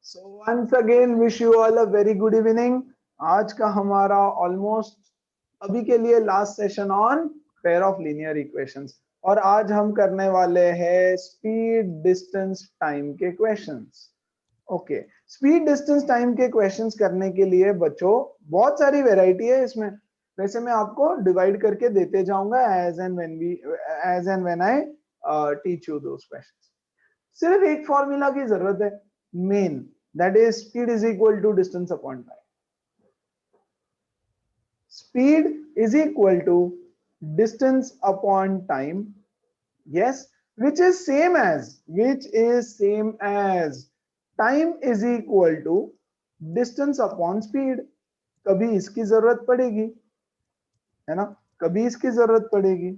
So once again wish you all a very good evening. आज का हमारा almost अभी के लिए last session on pair of linear equations और आज हम करने वाले हैं स्पीड डिस्टेंस टाइम के questions. Okay, speed distance time के क्वेश्चंस करने के लिए बच्चों बहुत सारी वैरायटी है इसमें। वैसे मैं आपको डिवाइड करके देते जाऊंगा as and when I teach you those questions. सिर्फ एक फॉर्मूला की जरूरत है man, that is speed is equal to distance upon time. Speed is equal to distance upon time, yes, which is same as time is equal to distance upon speed। कभी इसकी जरूरत पड़ेगी, है ना, कभी इसकी जरूरत पड़ेगी।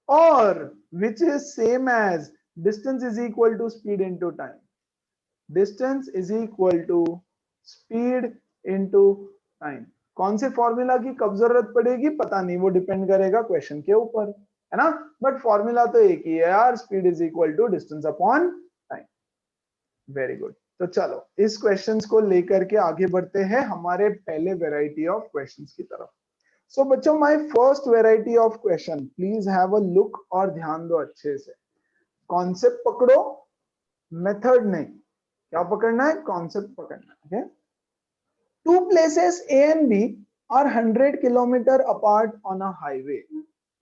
और which is same as distance is equal to speed into time। distance is equal to speed into time। कौन से फॉर्मूला की कब जरूरत पड़ेगी पता नहीं, वो डिपेंड करेगा क्वेश्चन के ऊपर, है ना, बट फॉर्मूला तो एक ही है यार, speed is equal to distance upon time. Very good. तो चलो इस क्वेश्चंस को लेकर के आगे बढ़ते हैं हमारे पहले वैरायटी ऑफ क्वेश्चंस की तरफ। सो बच्चों, my first variety of question, please have a look और ध्यान दो अच्छे से। कॉन्सेप्ट पकड़ो, मेथड नहीं। क्या पकड़ना है? कॉन्सेप्ट पकड़ना है। Two places A and B are 100 kilometre apart on a highway.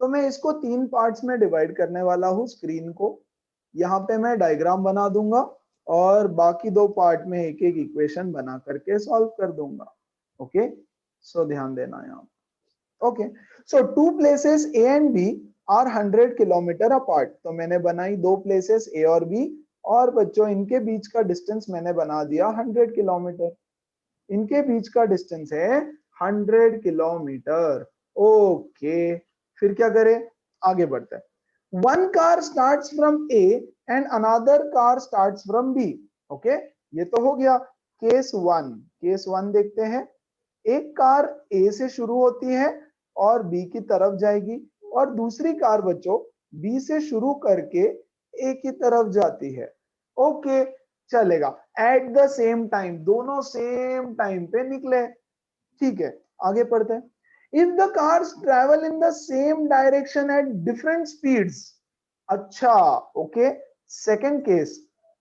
तो मैं इसको तीन पार्ट्स में डिवाइड करने वाला हूं स्क्रीन को। यहाँ पे मैं डायग्राम बना दूंगा और बाकी दो पार्ट में एक एक इक्वेशन बना करके सॉल्व कर दूंगा। ओके, सो ध्यान देना यहाँ। Okay, so two places A and B are 100 kilometre apart. तो मैंने बनाई दो प्लेसेस ए और बी, और बच्चों इनके बीच का डिस्टेंस मैंने बना दिया 100 किलोमीटर। इनके बीच का डिस्टेंस है 100 किलोमीटर। ओके, फिर क्या करें? आगे बढ़ते हैं। One car starts from A and another car starts from B. Okay, ये तो हो गया केस वन। केस वन देखते हैं। एक कार ए से शुरू होती है और बी की तरफ जाएगी, और दूसरी कार बच्चों बी से शुरू करके ए की तरफ जाती है। ओके, चलेगा। एट द सेम टाइम, दोनों सेम टाइम पे निकले। ठीक है, आगे पढ़ते हैं। If the cars travel in the same direction at different speeds. अच्छा, okay, second case,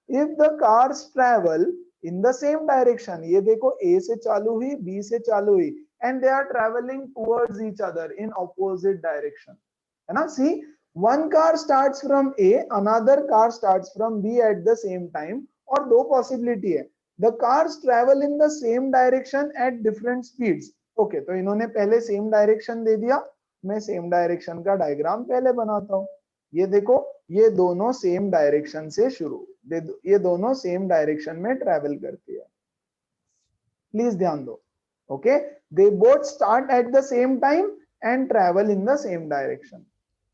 if the cars travel in the same direction, ये देखो ए से चालू हुई, बी से चालू हुई, and they are travelling towards each other in opposite direction, है ना। सी, one car starts from A, another car starts from B at the same time, और दो पॉसिबिलिटी है। The cars travel in the same direction at different speeds। Okay, तो इन्होंने पहले same direction दे दिया, मैं सेम डायरेक्शन का डायग्राम पहले बनाता हूं। ये देखो, ये दोनों सेम डायरेक्शन से शुरू, ये दोनों सेम डायरेक्शन में ट्रेवल करती है। प्लीज ध्यान दो। Okay, they both start at the same time and travel in the same direction।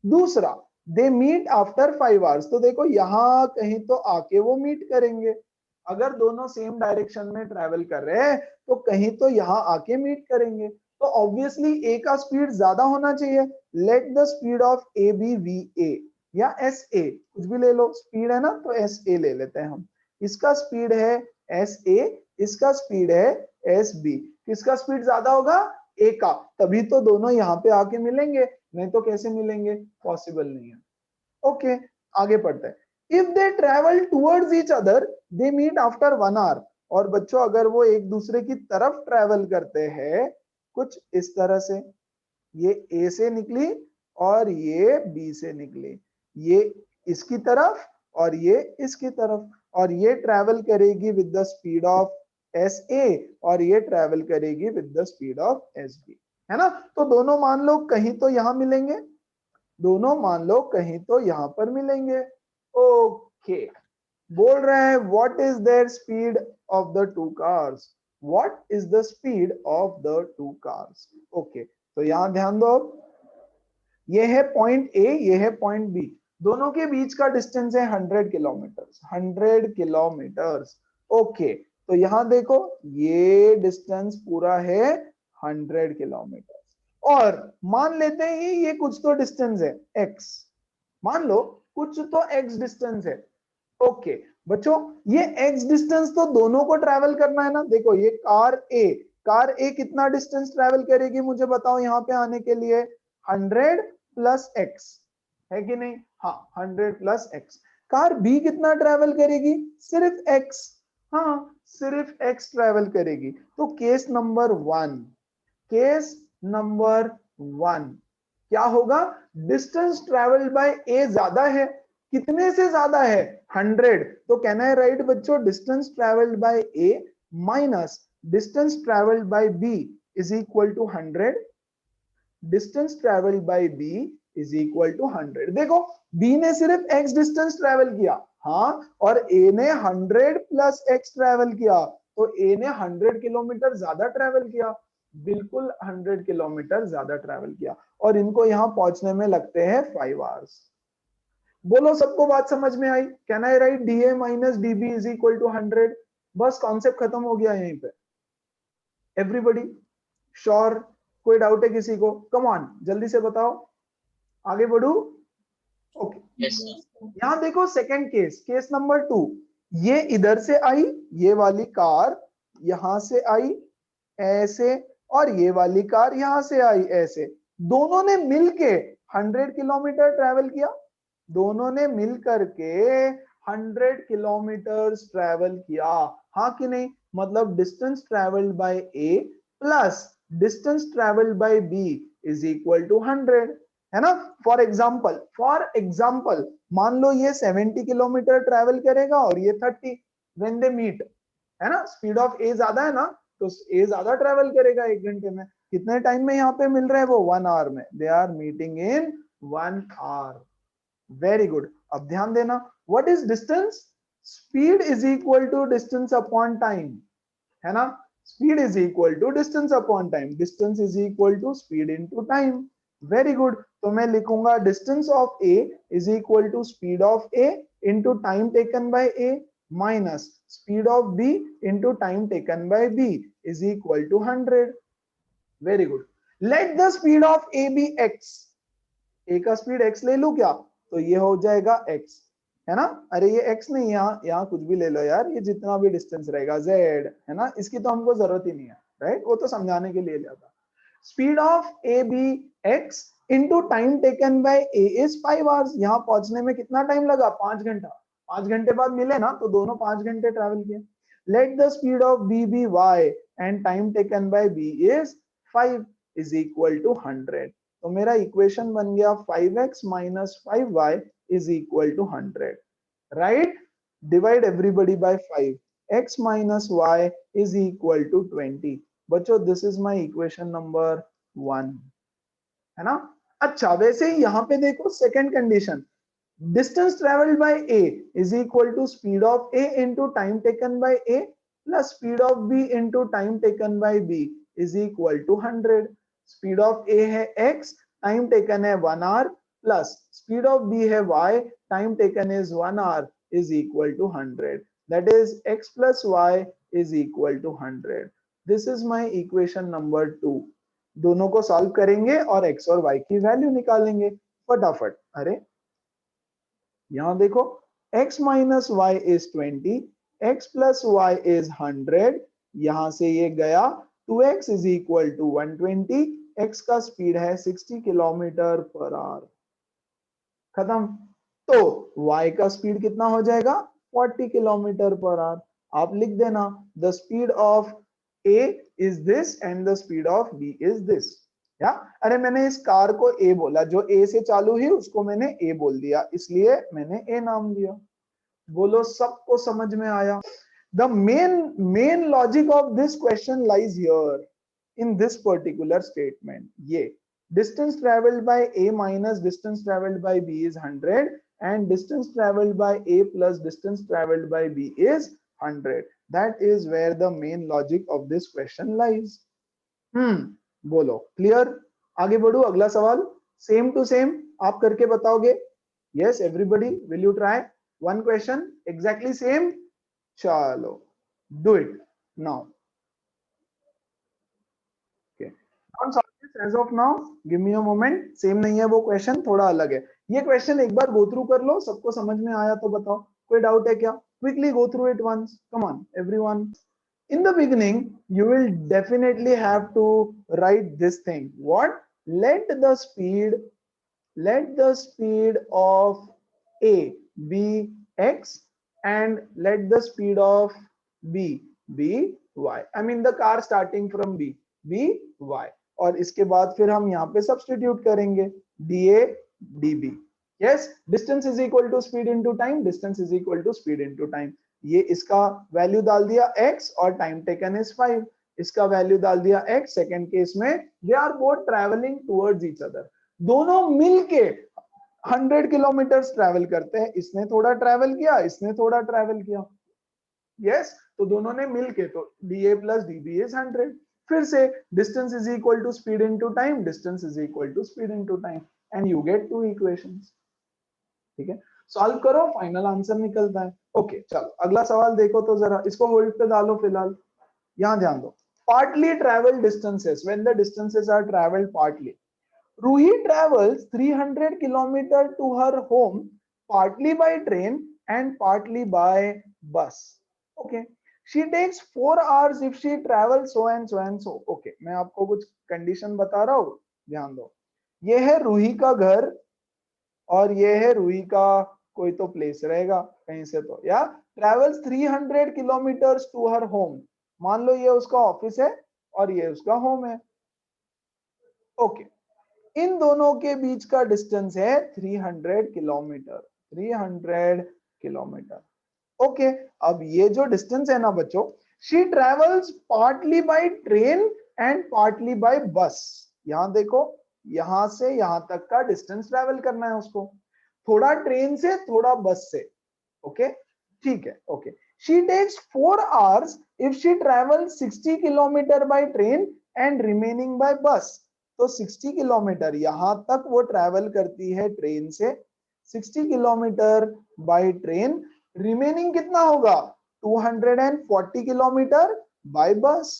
दूसरा, दे मीट आफ्टर 5 आवर्स। तो देखो यहां कहीं तो आके वो मीट करेंगे। अगर दोनों सेम डायरेक्शन में ट्रेवल कर रहे हैं तो कहीं तो यहां आके मीट करेंगे। तो ऑब्वियसली ए का स्पीड ज्यादा होना चाहिए। Let the speed of A be v A या एस ए, कुछ भी ले लो, स्पीड है ना, तो एस ए ले लेते हैं हम। इसका स्पीड है एस ए, इसका स्पीड है एस बी। किसका स्पीड ज्यादा होगा? ए का। तभी तो दोनों यहाँ पे आके मिलेंगे, नहीं तो कैसे मिलेंगे? पॉसिबल नहीं है। ओके, आगे पढ़ते हैं। If they travel towards each other they meet after 1 hour. और बच्चों अगर वो एक दूसरे की तरफ ट्रेवल करते हैं कुछ इस तरह से, ये ए से निकली और ये बी से निकली, ये इसकी तरफ और ये इसकी तरफ, और ये ट्रेवल करेगी with the speed of S A और ये ट्रेवल करेगी with the speed of S B, है ना। तो दोनों मान लो कहीं तो यहां मिलेंगे, दोनों मान लो कहीं तो यहां पर मिलेंगे। ओके, बोल रहे हैं what is there speed of the two cars, what is the speed of the two cars. Okay, तो यहां ध्यान दो, ये है पॉइंट ए, ये है पॉइंट बी, दोनों के बीच का डिस्टेंस है 100 किलोमीटर्स, 100 किलोमीटर्स। ओके, तो यहां देखो ये डिस्टेंस पूरा है 100 किलोमीटर, और मान लेते हैं ये कुछ तो डिस्टेंस है x, मान लो कुछ तो x डिस्टेंस है। ओके, बच्चों ये x डिस्टेंस तो दोनों को ट्रैवल करना है ना। देखो ये कार ए कितना डिस्टेंस ट्रैवल करेगी मुझे बताओ यहाँ पे आने के लिए, 100 प्लस x है कि नहीं? हाँ 100 प्लस x। कार बी कितना ट्रैवल करेगी? सिर्फ x। हाँ सिर्फ x ट्रैवल करेगी। तो केस नंबर 1, केस नंबर 1 क्या होगा? डिस्टेंस ट्रेवल्ड बाय ए ज्यादा है। कितने से ज्यादा है? 100। तो कैन आई राइट बच्चों distance travelled by A minus distance travelled by B is equal to 100। Distance travelled by B is equal to 100। देखो बी ने सिर्फ x डिस्टेंस ट्रेवल किया, हाँ, और a ने 100 प्लस x ट्रेवल किया, तो a ने 100 किलोमीटर ज्यादा ट्रेवल किया, बिल्कुल 100 किलोमीटर ज्यादा ट्रेवल किया, और इनको यहां पहुंचने में लगते हैं 5 आवर्स। बोलो सबको बात समझ में आई? Can I write dA minus dB is equal to 100? बस कॉन्सेप्ट खत्म हो गया यहीं पे। Everybody sure? कोई डाउट है किसी को? कम ऑन जल्दी से बताओ, आगे बढ़ू। ओके यहां देखो सेकंड केस, केस नंबर 2, ये इधर से आई, ये वाली कार यहां से आई ऐसे, और ये वाली कार यहां से आई ऐसे, दोनों ने मिलके 100 किलोमीटर ट्रैवल किया, दोनों ने मिलकर के 100 किलोमीटर ट्रैवल किया, हाँ कि नहीं? मतलब distance travelled by A plus distance travelled by B is equal to 100, है ना? फॉर एग्जाम्पल मान लो ये 70 किलोमीटर ट्रैवल करेगा और ये 30, व्हेन दे मीट, है ना, स्पीड ऑफ ए ज्यादा है ना, तो ए ज्यादा ट्रैवल करेगा 1 घंटे में। कितने टाइम में यहाँ पे मिल रहे हैं वो? 1 आवर में। They are meeting in 1 hour. Very good. अब ध्यान देना, what is distance? Speed is equal to distance upon time, है ना? Speed is equal to distance upon time, distance is equal to speed into time. Very good. तो मैं लिखूंगा distance of A is equal to speed of A into time taken by A minus speed of B into time taken by B is equal to 100। Very good. Let the speed of A be x. A का speed x ले लू क्या? तो ये हो जाएगा x, है ना? अरे ये x नहीं, यहाँ कुछ भी ले लो यार, ये जितना भी डिस्टेंस रहेगा z, है ना? इसकी तो हमको जरूरत ही नहीं है, राइट? वो तो समझाने के लिए लिया था। Speed of A be x into time taken by A is 5 hours. यहाँ पहुंचने में कितना टाइम लगा? 5 घंटा। 5 घंटे बाद मिले ना, तो दोनों 5 घंटे ट्रैवल किए। Let the speed of B be y and time taken by B is 5 is equal to 100। तो मेरा इक्वेशन बन गया 5x minus 5y is equal to 100, right? Divide everybody by 5, x minus y is equal to 20। बच्चों this is my equation number 1, है ना? अच्छा वैसे ही यहाँ पे देखो second condition, distance travelled by a is equal to speed of a into time taken by a plus speed of b into time taken by b is equal to 100। Speed of a है x, time taken है 1 hour, plus speed of b है y, time taken is 1 hour is equal to 100। That is x plus y is equal to 100। This is my equation number 2। दोनों को solve करेंगे और x और y की value निकालेंगे फटाफट। अरे यहां देखो x minus y is 20, x plus y is 100, यहां से ये गया 2x is equal to 120, x का स्पीड है 60 किलोमीटर पर आवर। खत्म। तो y का स्पीड कितना हो जाएगा? 40 किलोमीटर पर आवर। आप लिख देना the speed of a is this and the speed of b is this. या अरे मैंने इस कार को ए बोला, जो ए से चालू हुई उसको मैंने ए बोल दिया, इसलिए मैंने ए नाम दिया। बोलो सबको समझ में आया? The main logic of this question lies here in this particular statement. ये distance travelled by A minus distance travelled by B is 100 and distance travelled by A plus distance travelled by B is 100। That is where the main logic of this question lies. बोलो clear? आगे बढ़ू, अगला सवाल same to same आप करके बताओगे। Yes everybody, will you try one question exactly same? चलो do it now. As of now give me a moment. Same नहीं है वो क्वेश्चन, थोड़ा अलग है। ये क्वेश्चन एक बार गो थ्रू कर लो, सबको समझ में आया तो बताओ। कोई डाउट है क्या? Quickly go through it once, come on everyone. In the beginning, you will definitely have to write this thing. What? Let the speed of A be x and let the speed of B be y. I mean the car starting from B be y. और इसके बाद फिर हम यहाँ पे substitute करेंगे dA dB. Yes, distance is equal to speed into time. Distance is equal to speed into time. ये इसका वैल्यू डाल दिया x और टाइम टेकन इज 5. इसका वैल्यू डाल दिया x. सेकंड केस में they are both travelling towards each other. दोनों मिलके 100 किलोमीटर ट्रैवल करते हैं. इसने थोड़ा ट्रैवल किया, इसने थोड़ा ट्रैवल किया. यस, तो दोनों ने मिलके, तो dA प्लस dB इज 100. फिर से distance is equal to speed into time. Distance is equal to speed into time and you get two equations. ठीक है, सॉल्व करो, फाइनल आंसर निकलता है. ओके, चलो अगला सवाल देखो तो जरा, इसको होल्ड पे डालो फिलहाल. यहां ध्यान दो. Partly travel distances, when the distances are travelled partly. Ruhi travels 300 kilometre to her home partly by train and partly by bus. Okay, she takes 4 hours if she travel so and so and so. Okay, मैं आपको कुछ condition बता रहा हूं, ध्यान दो. ये है रूही का घर और ये है रूही का कोई तो प्लेस रहेगा कहीं से, तो या travels 300 kilometre to her home. मान लो ये उसका ऑफिस है और ये उसका होम है. ओके, इन दोनों के बीच का डिस्टेंस है 300 किलोमीटर. 300 किलोमीटर. ओके, अब ये जो डिस्टेंस है ना बच्चों, she travels partly by train and partly by बस. यहां देखो, यहां से यहां तक का डिस्टेंस ट्रैवल करना है उसको, थोड़ा ट्रेन से थोड़ा बस से. ओके, ठीक है. Okay, she takes 4 hours if she travel 60 kilometre by train and remaining by bus. तो 60 किलोमीटर यहां तक वो ट्रैवल करती है ट्रेन से, 60 किलोमीटर बाय ट्रेन. रिमेनिंग कितना होगा? 240 किलोमीटर बाय बस.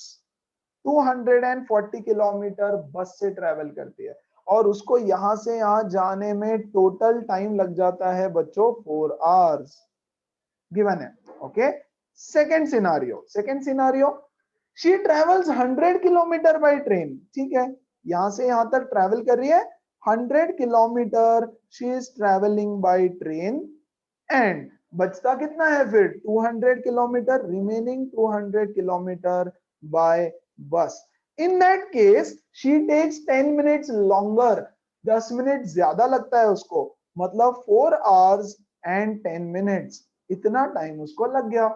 240 किलोमीटर बस से ट्रैवल करती है और उसको यहां से यहां जाने में टोटल टाइम लग जाता है बच्चों 4 hours. गिवन है. Okay, second scenario, she travels 100 kilometre by train. ठीक है, यहां से यहां तक ट्रैवल कर रही है 100 kilometre. She is travelling by train and बचता कितना है फिर? 200 kilometre. Remaining 200 kilometre by bus. In that case she takes 10 minutes longer. 10 minute ज्यादा लगता है उसको, मतलब 4 hours and 10 minutes. इतना टाइम उसको लग गया.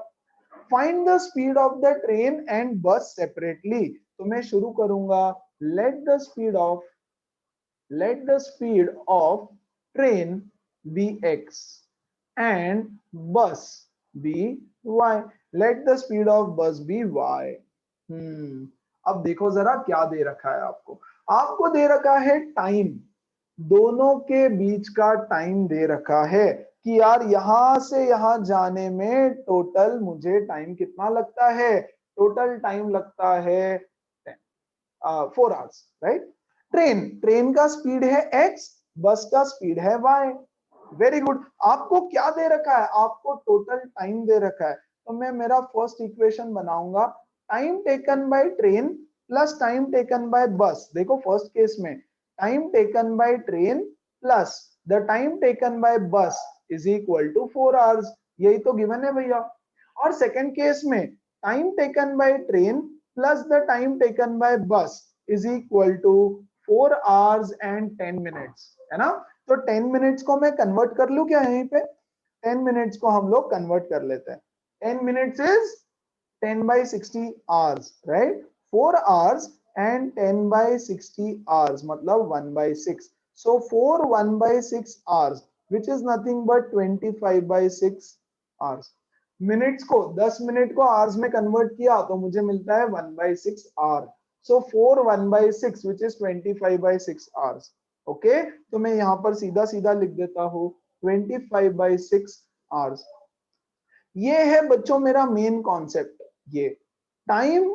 Find the speed of the train and bus separately. तो मैं शुरू करूंगा. Let the speed of train be x and bus be y. Let the speed of bus be y. अब देखो जरा क्या दे रखा है आपको. आपको दे रखा है टाइम, दोनों के बीच का टाइम दे रखा है कि यार यहां से यहां जाने में टोटल मुझे टाइम कितना लगता है? टोटल टाइम लगता है 4 hours, राइट. ट्रेन का स्पीड है x, बस का स्पीड है y. Very good. आपको क्या दे रखा है? आपको टोटल टाइम दे रखा है. तो मैं मेरा फर्स्ट इक्वेशन बनाऊंगा, time taken by train plus time taken by bus. देखो फर्स्ट केस में time taken by train plus the time taken by bus is equal to 4 hours. यही तो गिवन है भैया. और सेकंड केस में time taken by train plus the time taken by bus is equal to 4 hours and 10 minutes, है ना. तो 10 minutes को मैं कन्वर्ट कर लूं क्या यहीं पे? 10 मिनट्स को हम लोग कन्वर्ट कर लेते हैं. 10 minutes is 10 by 60 hours, right? 4 hours and 10 by 60 hours मतलब 1 by 6. So 4 1 by 6 hours which is nothing but 25 by 6 hours. Minutes को 10 मिनट को आवर्स में कन्वर्ट किया तो मुझे मिलता है 1 by 6 hour. So 4 1 by 6 which is 25 by 6 hours. Okay, तो मैं यहां पर सीधा सीधा लिख देता हूं 25 by 6 hours. ये है बच्चों मेरा मेन कॉन्सेप्ट. ये टाइम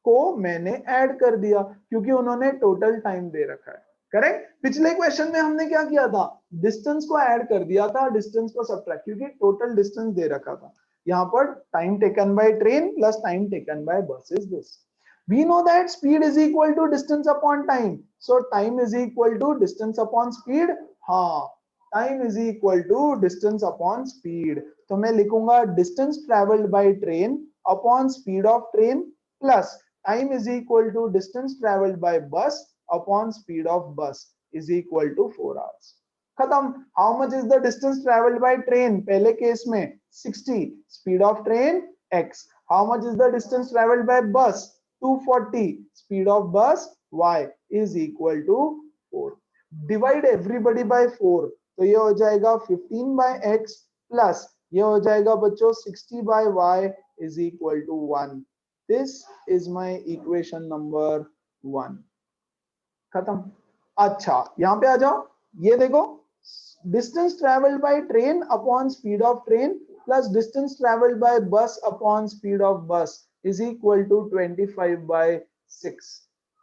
को मैंने ऐड कर दिया क्योंकि उन्होंने टोटल टाइम दे रखा है. करेक्ट। पिछले क्वेश्चन में हमने क्या किया था, डिस्टेंस को ऐड कर दिया था, डिस्टेंस को सब्ट्रैक्ट, क्योंकि टोटल डिस्टेंस दे रखा था। यहाँ पर time taken by train plus time taken by bus is this. We know that speed is equal to distance upon time. So time is equal to distance upon speed. हाँ, time is equal to distance upon speed. तो मैं लिखूंगा distance traveled by train upon speed of train plus time is equal to distance traveled by bus upon speed of bus is equal to 4 hours. खत्म। How much is the distance traveled by train? पहले case में 60, speed of train x. How much is the distance traveled by bus? 240, speed of bus y is equal to 4. Divide everybody by 4, तो ये हो जाएगा 15 by x plus ये हो जाएगा बच्चों 60 by y is equal to 1. This is my equation number 1. खत्म। अच्छा यहाँ पे आ जाओ, ये देखो distance traveled by train upon speed of train plus distance traveled by bus upon speed of bus is equal to 25 by 6.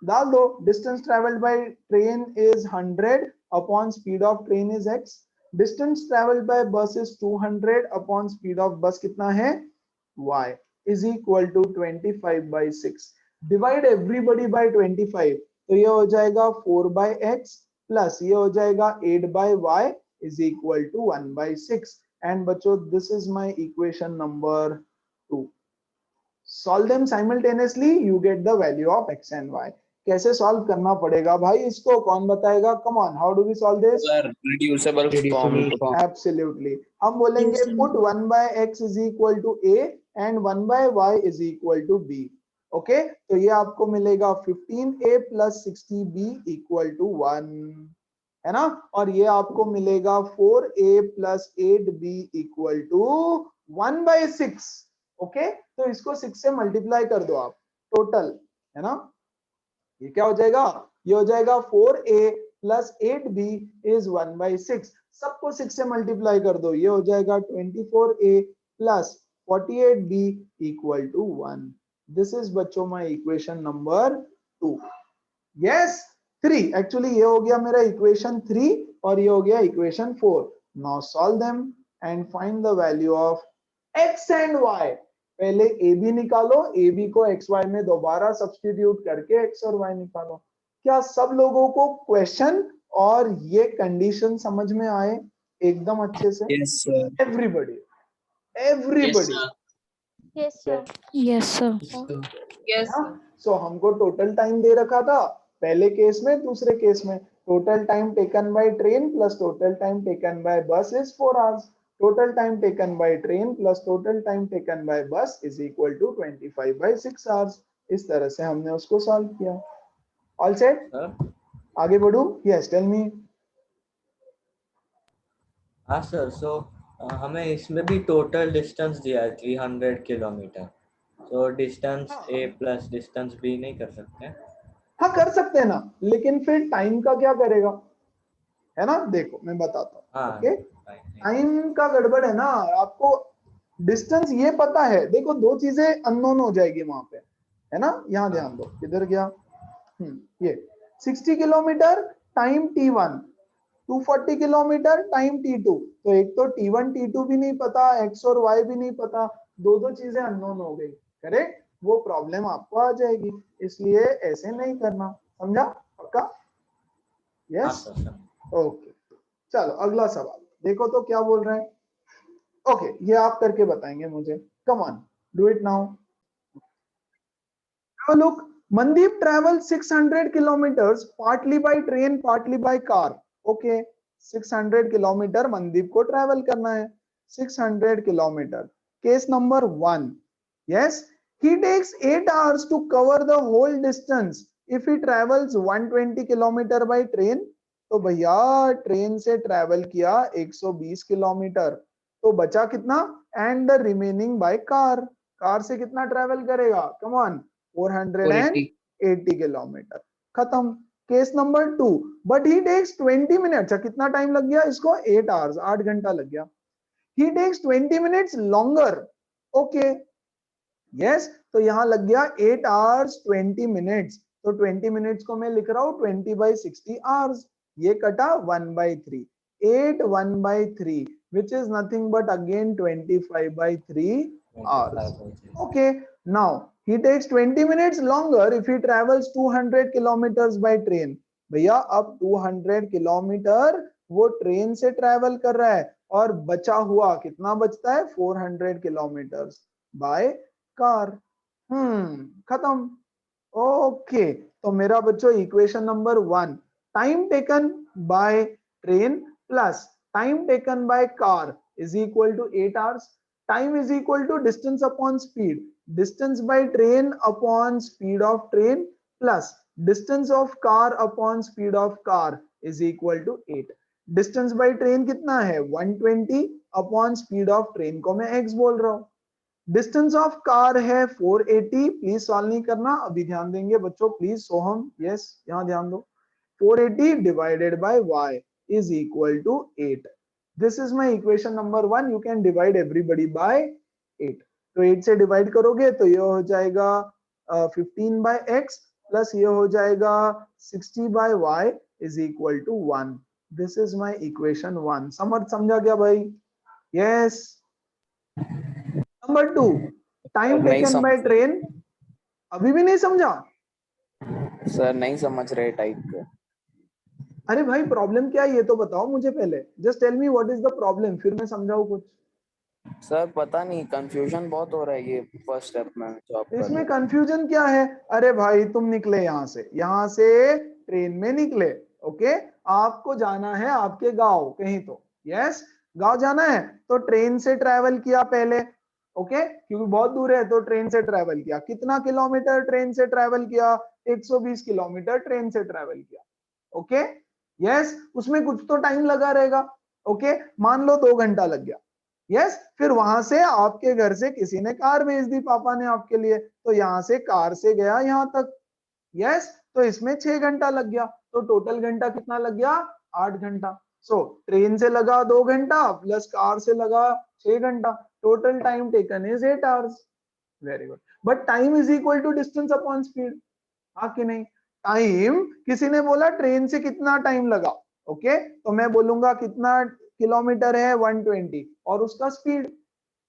डाल दो, distance traveled by train is 100 upon speed of train is x, distance traveled by bus is 200 upon speed of bus कितना है y is equal to 25 by 6. Divide everybody by 25, तो ये हो जाएगा 4 by x plus ये हो जाएगा 8 by y is equal to 1 by 6. And बच्चों this is my equation number 2. Solve them simultaneously, you get the value of x and y. कैसे solve करना पड़ेगा भाई, इसको कौन बताएगा? Come on, how do we solve this? Reducible form. Absolutely. हम बोलेंगे put 1 by x is equal to a and 1 by y is equal to b. Okay तो ये आपको मिलेगा 15a plus 60b equal to 1 है ना, और ये आपको मिलेगा 4a plus 8b equal to 1 by 6. Okay तो इसको 6 से मल्टीप्लाई कर दो आप, टोटल है ना, ये क्या हो जाएगा, ये हो जाएगा 4a plus 8b is 1 by 6. सबको 6 से मल्टीप्लाई कर दो, ये हो जाएगा 24a plus 48b equal to 1. This is बच्चों my equation number 2. Yes, 3. Actually ये हो गया मेरा equation 3 और ये हो गया equation 4. Now solve them and find the value of x and y. पहले a b निकालो, a b को x y में दोबारा सब्स्टिट्यूट करके x और y निकालो। क्या सब लोगों को क्वेश्चन और ये कंडीशन समझ में आए एकदम अच्छे से? Yes sir. Everybody, everybody. Yes, sir. Yes, sir. Yes, sir. सो हमको टोटल टाइम दे रखा था पहले केस में, दूसरे केस में total time taken by train plus total time taken by bus is 4 hours. Total time taken by train plus total time taken by bus is equal to 25 by 6 hours. इस तरह से हमने उसको solve किया. All set? आगे बढ़ू? Yes tell me. हाँ sir, सो हमें इसमें भी टोटल डिस्टेंस दिया है 300 किलोमीटर. तो डिस्टेंस ए प्लस डिस्टेंस बी नहीं कर सकते? हाँ कर सकते हैं ना, लेकिन फिर टाइम का क्या करेगा, है ना? देखो मैं बताता हूँ. हाँ, ओके टाइम का गड़बड़ है ना, आपको डिस्टेंस ये पता है. देखो दो चीजें अननोन हो जाएगी वहां पे, है ना. यहाँ ध्यान दो, किधर गया, ये 60 kilometre time t1, 240 kilometre time t2. तो एक तो t1 t2 भी नहीं पता, x और y भी नहीं पता, दो चीजें अननोन हो गई. करेक्ट, वो प्रॉब्लम आपको आ जाएगी. इसलिए ऐसे नहीं करना, समझा? पक्का? Yes okay. चलो अगला सवाल देखो तो क्या बोल रहे हैं. ओके ये आप करके बताएंगे मुझे. Come on do it now. Look, Mandeep traveled 600 kilometers partly by train partly by car. Okay 600 kilometre Mandeep को ट्रैवल करना है. 600 kilometre. Case number 1. yes he takes 8 hours to cover the whole distance if he travels 120 kilometer by train. तो भैया train से travel किया 120 kilometre, तो बचा कितना, and the remaining by car. Car से कितना ट्रैवल करेगा, कम ऑन 480 किलोमीटर. खत्म. Case number 2. But he takes 20 minutes. कितना टाइम लग गया इसको, 8 आवर्स, 8 घंटा लग गया. He takes 20 minutes longer. Okay yes तो यहां लग गया 8 आवर्स 20 मिनट्स. तो तो 20 मिनट्स को मैं लिख रहा हूँ 20/60 आवर्स, ये कटा 1/3, 8 1/3 which is nothing but again 25/3 hours. Okay, now he takes 20 minutes longer if he travels 200 kilometers by train. भैया अब 200 किलोमीटर वो ट्रेन से ट्रेवल कर रहा है और बचा हुआ कितना बचता है 400 किलोमीटर्स बाय कार। खत्म। ओके, तो मेरा बच्चों equation number 1, time taken by train plus time taken by car is equal to 8 hours. Time is equal to distance upon speed, distance by train upon speed of train plus distance of car upon speed of car is equal to 8। Distance by train कितना है 120 upon speed of train को मैं x बोल रहा हूं। Distance of car है 480, please solve नहीं करना, अभी ध्यान देंगे बच्चों प्लीज। सोहम यस, यहां ध्यान दो। 480 divided by y is equal to 8। This is my equation number 1। You can divide everybody by 8। तो 8 से डिवाइड करोगे तो ये हो जाएगा 15 बाय x प्लस ये हो जाएगा 60 by y is equal to 1। This is my equation 1। समझा क्या भाई? यस। नंबर 2, टाइम नहीं टेकन बाय समझ ट्रेन। अभी भी नहीं समझा? सर, नहीं समझ रहे टाइप का। अरे भाई प्रॉब्लम क्या है ये तो बताओ मुझे पहले। Just tell me what is the problem, फिर मैं समझाऊं कुछ। सर पता नहीं, कंफ्यूजन बहुत हो रहा है ये फर्स्ट स्टेप में जो आप कर इसमें रहे हैं। कंफ्यूजन क्या है? अरे भाई तुम निकले यहाँ से ट्रेन में निकले, ओके, आपको जाना है आपके गांव कहीं, तो यस गांव जाना है तो ट्रेन से ट्रैवल किया पहले, ओके, क्योंकि बहुत दूर है तो ट्रेन से ट्रैवल किया। कितना किलोमीटर ट्रेन से ट्रैवल किया? 120 किलोमीटर ट्रेन से ट्रैवल किया, ओके यस। उसमें कुछ तो टाइम लगा रहेगा, ओके, मान लो 2 घंटा लग गया, यस। फिर वहां से आपके घर से किसी ने कार भेज दी पापा ने आपके लिए, तो यहां से कार से गया यहां तक, यस, तो इसमें 6 घंटा लग गया। तो टोटल घंटा कितना लग गया? 8 घंटा। सो ट्रेन से लगा 2 घंटा प्लस कार से लगा 6 घंटा, total time taken is 8 hours. Very good. But time is equal to distance upon speed, हाँ कि नहीं? टाइम, किसी ने बोला ट्रेन से कितना टाइम लगा, ओके, तो मैं बोलूंगा कितना किलोमीटर है 120 और उसका स्पीड,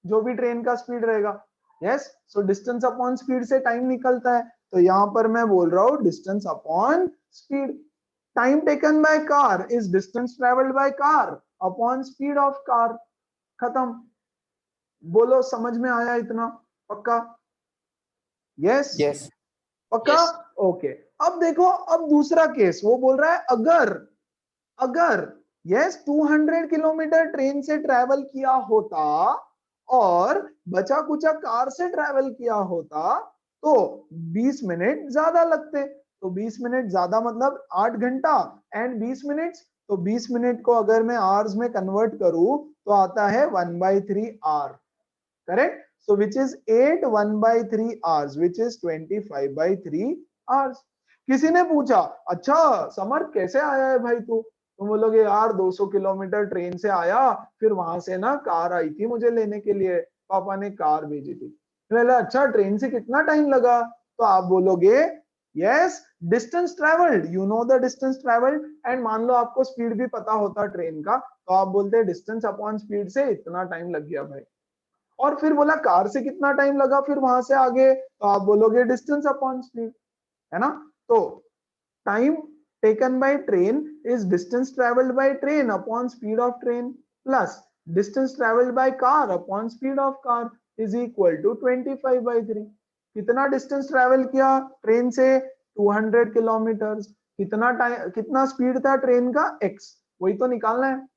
जो भी ट्रेन का स्पीड रहेगा, yes. So distance upon speed से टाइम निकलता है, तो यहां पर मैं बोल रहा हूं distance upon speed. Time taken by car is distance travelled by car upon speed of car. खत्म। बोलो समझ में आया इतना? पक्का? Yes yes. पक्का? Yes. ओके। अब देखो, अब दूसरा केस वो बोल रहा है अगर यस 200 किलोमीटर ट्रेन से ट्रैवल किया होता और बचा कुचा कार से ट्रैवल किया होता तो 20 मिनट ज्यादा लगते। तो 20 मिनट ज्यादा मतलब 8 घंटा एंड 20 मिनट, तो 20 मिनट को अगर मैं आवर्स में कन्वर्ट करूं तो आता है 1/3 hour, correct? So which is 8 1/3 hours, which is 25/3 hours. किसी ने पूछा अच्छा समर कैसे आया है भाई तू? तुम बोलोगे यार 200 किलोमीटर ट्रेन से आया, फिर वहां से ना कार आई थी मुझे लेने के लिए, पापा ने कार भेजी थी। बोला अच्छा ट्रेन से कितना टाइम लगा? तो आप बोलोगे yes distance travelled, you know the distance travelled, and मान लो आपको स्पीड भी पता होता ट्रेन का, तो आप बोलते डिस्टेंस अपॉन स्पीड से इतना टाइम लग गया भाई। और फिर बोला कार से कितना टाइम लगा फिर वहां से आगे, तो आप बोलोगे डिस्टेंस अपॉन स्पीड, है ना? तो time taken by train is distance travelled by train upon speed of train plus distance travelled by car upon speed of car is equal to 25/3। कितना डिस्टेंस ट्रेवल किया ट्रेन से? 200 kilometre. कितना time, कितना speed था train का? x, वही तो निकालना है।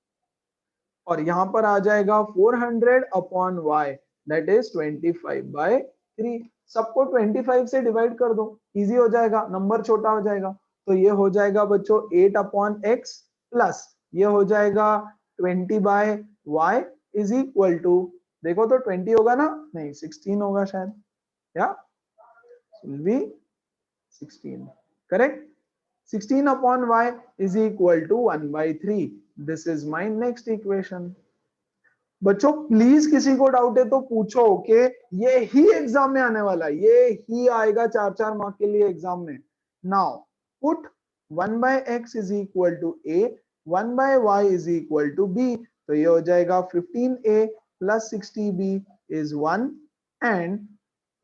और यहां पर आ जाएगा 400 अपॉन y, दैट इज 25/3। सबको 25 से डिवाइड कर दो, इजी हो जाएगा, नंबर छोटा हो जाएगा। तो ये हो जाएगा बच्चों 8 अपॉन x प्लस ये हो जाएगा 20/y इज इक्वल टू, देखो तो 20 होगा ना? नहीं 16 होगा शायद, या will be 16, correct? 16 upon y is equal to 1/3. This is my next equation. बच्चों प्लीज किसी को डाउट है तो पूछो, ओके? ये ही एग्जाम में आने वाला है, ये ही आएगा 4-4 मार्क के लिए एग्जाम में। Now put 1 by x is equal to a, 1 by y is equal to b. तो ये हो जाएगा 15a plus 60b is 1 and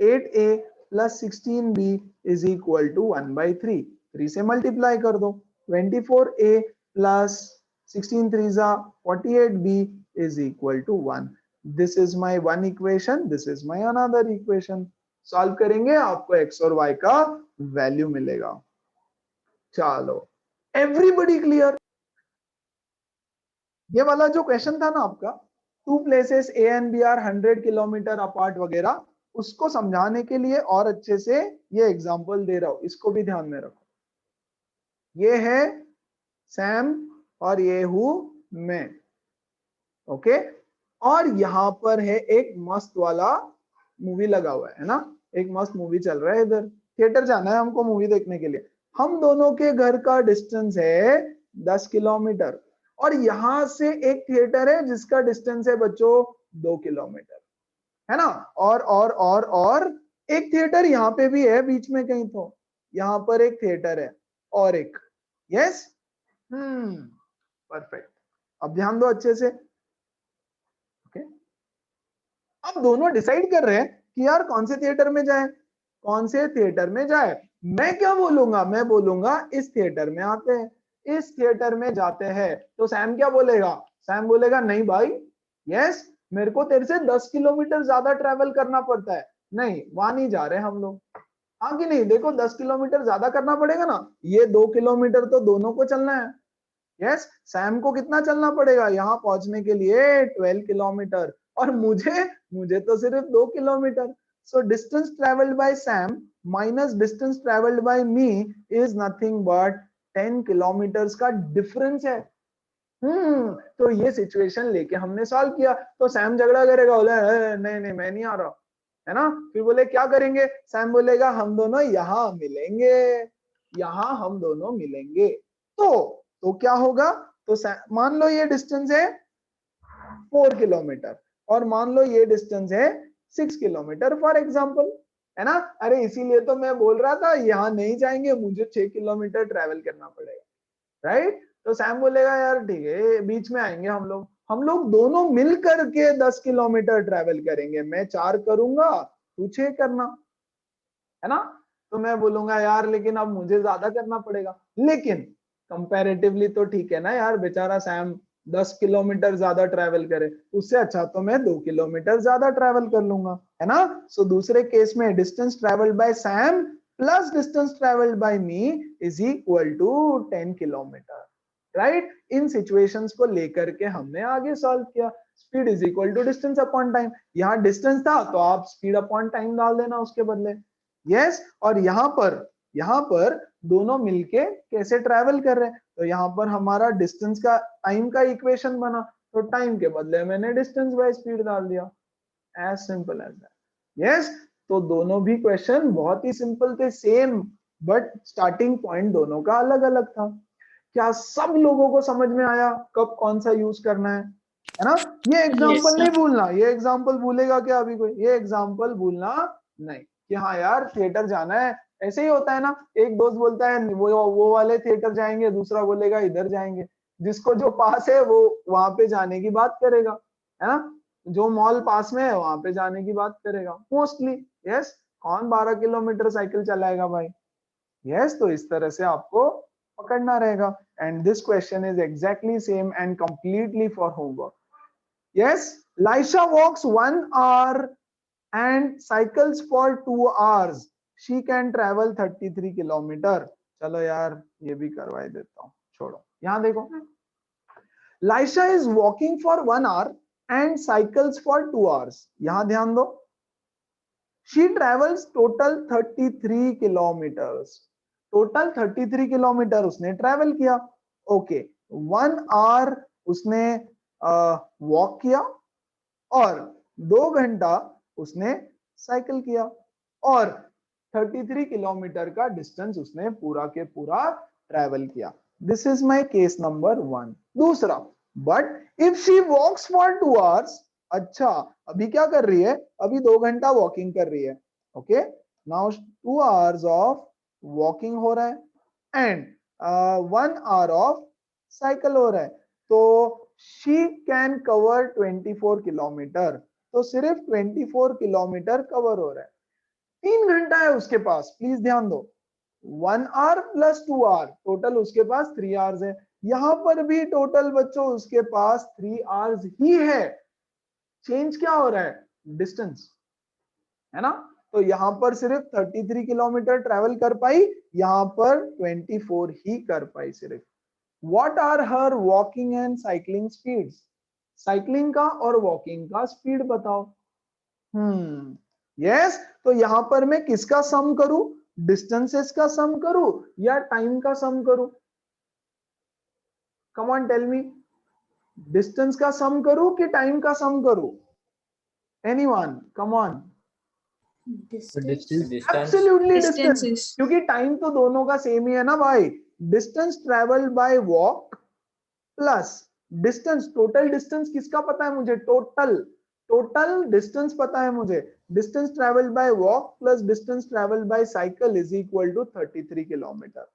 8a plus 16b is equal to 1 by 3. 3 से मल्टीप्लाई कर दो. 24a plus 16 3s are 48b is equal to 1. This is my one equation. This is my another equation. Solve करेंगे आपको x और y का value मिलेगा. चलो, everybody clear? ये वाला जो क्वेश्चन था ना आपका, 2 places A and B are 100 kilometre apart वगैरह, उसको समझाने के लिए और अच्छे से ये एग्जांपल दे रहा हूं, इसको भी ध्यान में रखो. ये है सैम और ये हूं मैं. ओके, और यहां पर है एक मस्त वाला मूवी लगा हुआ है ना, एक मस्त मूवी चल रहा है. इधर थिएटर जाना है हमको मूवी देखने के लिए. हम दोनों के घर का डिस्टेंस है 10 किलोमीटर और यहां से एक थिएटर है जिसका डिस्टेंस है बच्चों 2 किलोमीटर, है ना. और एक थिएटर यहाँ पे भी है बीच में कहीं, तो यहाँ पर एक थिएटर है और एक. Yes, perfect. अब ध्यान दो अच्छे से. ओके, अब दोनों डिसाइड कर रहे हैं कि यार कौन से थिएटर में जाए, कौन से थिएटर में जाए. मैं क्या बोलूंगा, मैं बोलूंगा इस थिएटर में आते हैं, इस थिएटर में जाते हैं. तो सैम क्या बोलेगा, सैम बोलेगा नहीं भाई, यस मेरे को तेरे से 10 किलोमीटर ज्यादा ट्रेवल करना पड़ता है, नहीं वहां नहीं जा रहे हम लोग. हाँ कि नहीं, देखो 10 किलोमीटर ज्यादा करना पड़ेगा ना, ये 2 किलोमीटर तो दोनों को चलना है. यस, सैम को कितना चलना पड़ेगा यहाँ पहुंचने के लिए, 12 किलोमीटर, और मुझे तो सिर्फ 2 kilometre. So distance travelled by Sam minus distance travelled bye me is nothing but 10 kilometres का डिफरेंस है. तो ये सिचुएशन लेके हमने सॉल्व किया. तो सैम झगड़ा करेगा, बोले नहीं मैं नहीं आ रहा, है ना. फिर बोले क्या करेंगे, सैम बोलेगा हम दोनों यहाँ मिलेंगे, यहाँ हम दोनों मिलेंगे. तो क्या होगा, तो मान लो ये डिस्टेंस है 4 किलोमीटर और मान लो ये डिस्टेंस है 6 किलोमीटर फॉर एग्जाम्पल, है ना. अरे इसीलिए तो मैं बोल रहा था यहाँ नहीं जाएंगे, मुझे 6 किलोमीटर ट्रेवल करना पड़ेगा, राइट. तो सैम बोलेगा यार ठीक है बीच में आएंगे हम लोग दोनों मिल करके 10 किलोमीटर ट्रेवल करेंगे. मैं 4 करूंगा, तू 6 करना, है ना. तो मैं बोलूंगा यार लेकिन अब मुझे ज्यादा करना पड़ेगा, लेकिन कंपैरेटिवली तो ठीक है ना यार, बेचारा सैम 10 किलोमीटर ज्यादा ट्रैवल करे, उससे अच्छा तो मैं 2 किलोमीटर ज्यादा ट्रैवल कर लूंगा, है ना. सो दूसरे केस में distance travelled by Sam plus distance travelled by me is equal to 10 kilometre, right. इन सिचुएशंस को लेकर के हमने आगे सॉल्व किया. Speed is equal to distance upon time. यहाँ डिस्टेंस था तो आप स्पीड अपॉन टाइम डाल देना उसके बदले. यस, और यहाँ पर दोनों मिलके कैसे ट्रैवल कर रहे हैं, तो यहाँ पर हमारा डिस्टेंस का टाइम का इक्वेशन बना, तो टाइम के बदले मैंने डिस्टेंस बाय स्पीड डाल दिया. As simple as that. Yes, तो दोनों भी क्वेश्चन बहुत ही सिंपल थे, सेम, बट स्टार्टिंग पॉइंट दोनों का अलग अलग था. क्या सब लोगों को समझ में आया कब कौन सा यूज करना है ना. ये एग्जांपल नहीं भूलना, ये एग्जांपल भूलेगा क्या अभी कोई, ये एग्जांपल भूलना नहीं कि हाँ यार थिएटर जाना है. ऐसे ही होता है ना, एक दोस्त बोलता है वो वाले थिएटर जाएंगे, दूसरा बोलेगा इधर जाएंगे. जिसको जो पास है वो वहां पे जाने की बात करेगा, है ना. जो मॉल पास में है वहां पे जाने की बात करेगा मोस्टली. यस, कौन 12 किलोमीटर साइकिल चलाएगा भाई. यस, तो इस तरह से आपको पकड़ना रहेगा. And this question is exactly same and completely for homework. Yes, Laisha walks 1 hour and cycles for 2 hours. She can travel 33 kilometre. चलो यार ये भी करवाई देता हूँ, छोड़ो. यहाँ देखो, Laisha is walking for 1 hour and cycles for 2 hours. यहाँ ध्यान दो, she travels total 33 kilometres. Total 33 kilometre उसने ट्रेवल किया. ओके, 1 hour उसने वॉक किया और 2 घंटा उसने साइकिल किया और 33 किलोमीटर का डिस्टेंस उसने पूरा के पूरा ट्रेवल किया. This is my case number 1. दूसरा, but if she walks for 2 hours. अच्छा, अभी क्या कर रही है, अभी 2 घंटा वॉकिंग कर रही है. Okay, now 2 hours of walking हो रहा है एंड 1 आवर ऑफ साइकिल हो रहा है, तो शी कैन कवर 24 किलोमीटर, तो सिर्फ 24 किलोमीटर कवर हो रहा है। 3 घंटा है उसके पास, प्लीज ध्यान दो, 1 आवर प्लस 2 आवर, टोटल उसके पास 3 आवर्स है। यहां पर भी टोटल बच्चों उसके पास 3 आवर्स ही है। चेंज क्या हो रहा है? डिस्टेंस, है ना। तो यहां पर सिर्फ 33 किलोमीटर ट्रेवल कर पाई, यहां पर 24 ही कर पाई सिर्फ। What are her walking and cycling speeds? Cycling का और वॉकिंग का स्पीड बताओ। यस, तो यहां पर मैं किसका सम करूं? डिस्टेंसेस का सम करूं या टाइम का सम करूं? Come on tell me, distance का सम करूं कि टाइम का सम करूं? Anyone, come on. Distance absolutely distance, क्योंकि टाइम तो दोनों का सेम ही है ना भाई। Distance travelled by walk plus distance, total distance किसका पता है मुझे? टोटल डिस्टेंस पता है मुझे। Distance travelled by walk plus distance travelled by cycle is equal to 33 kilometre,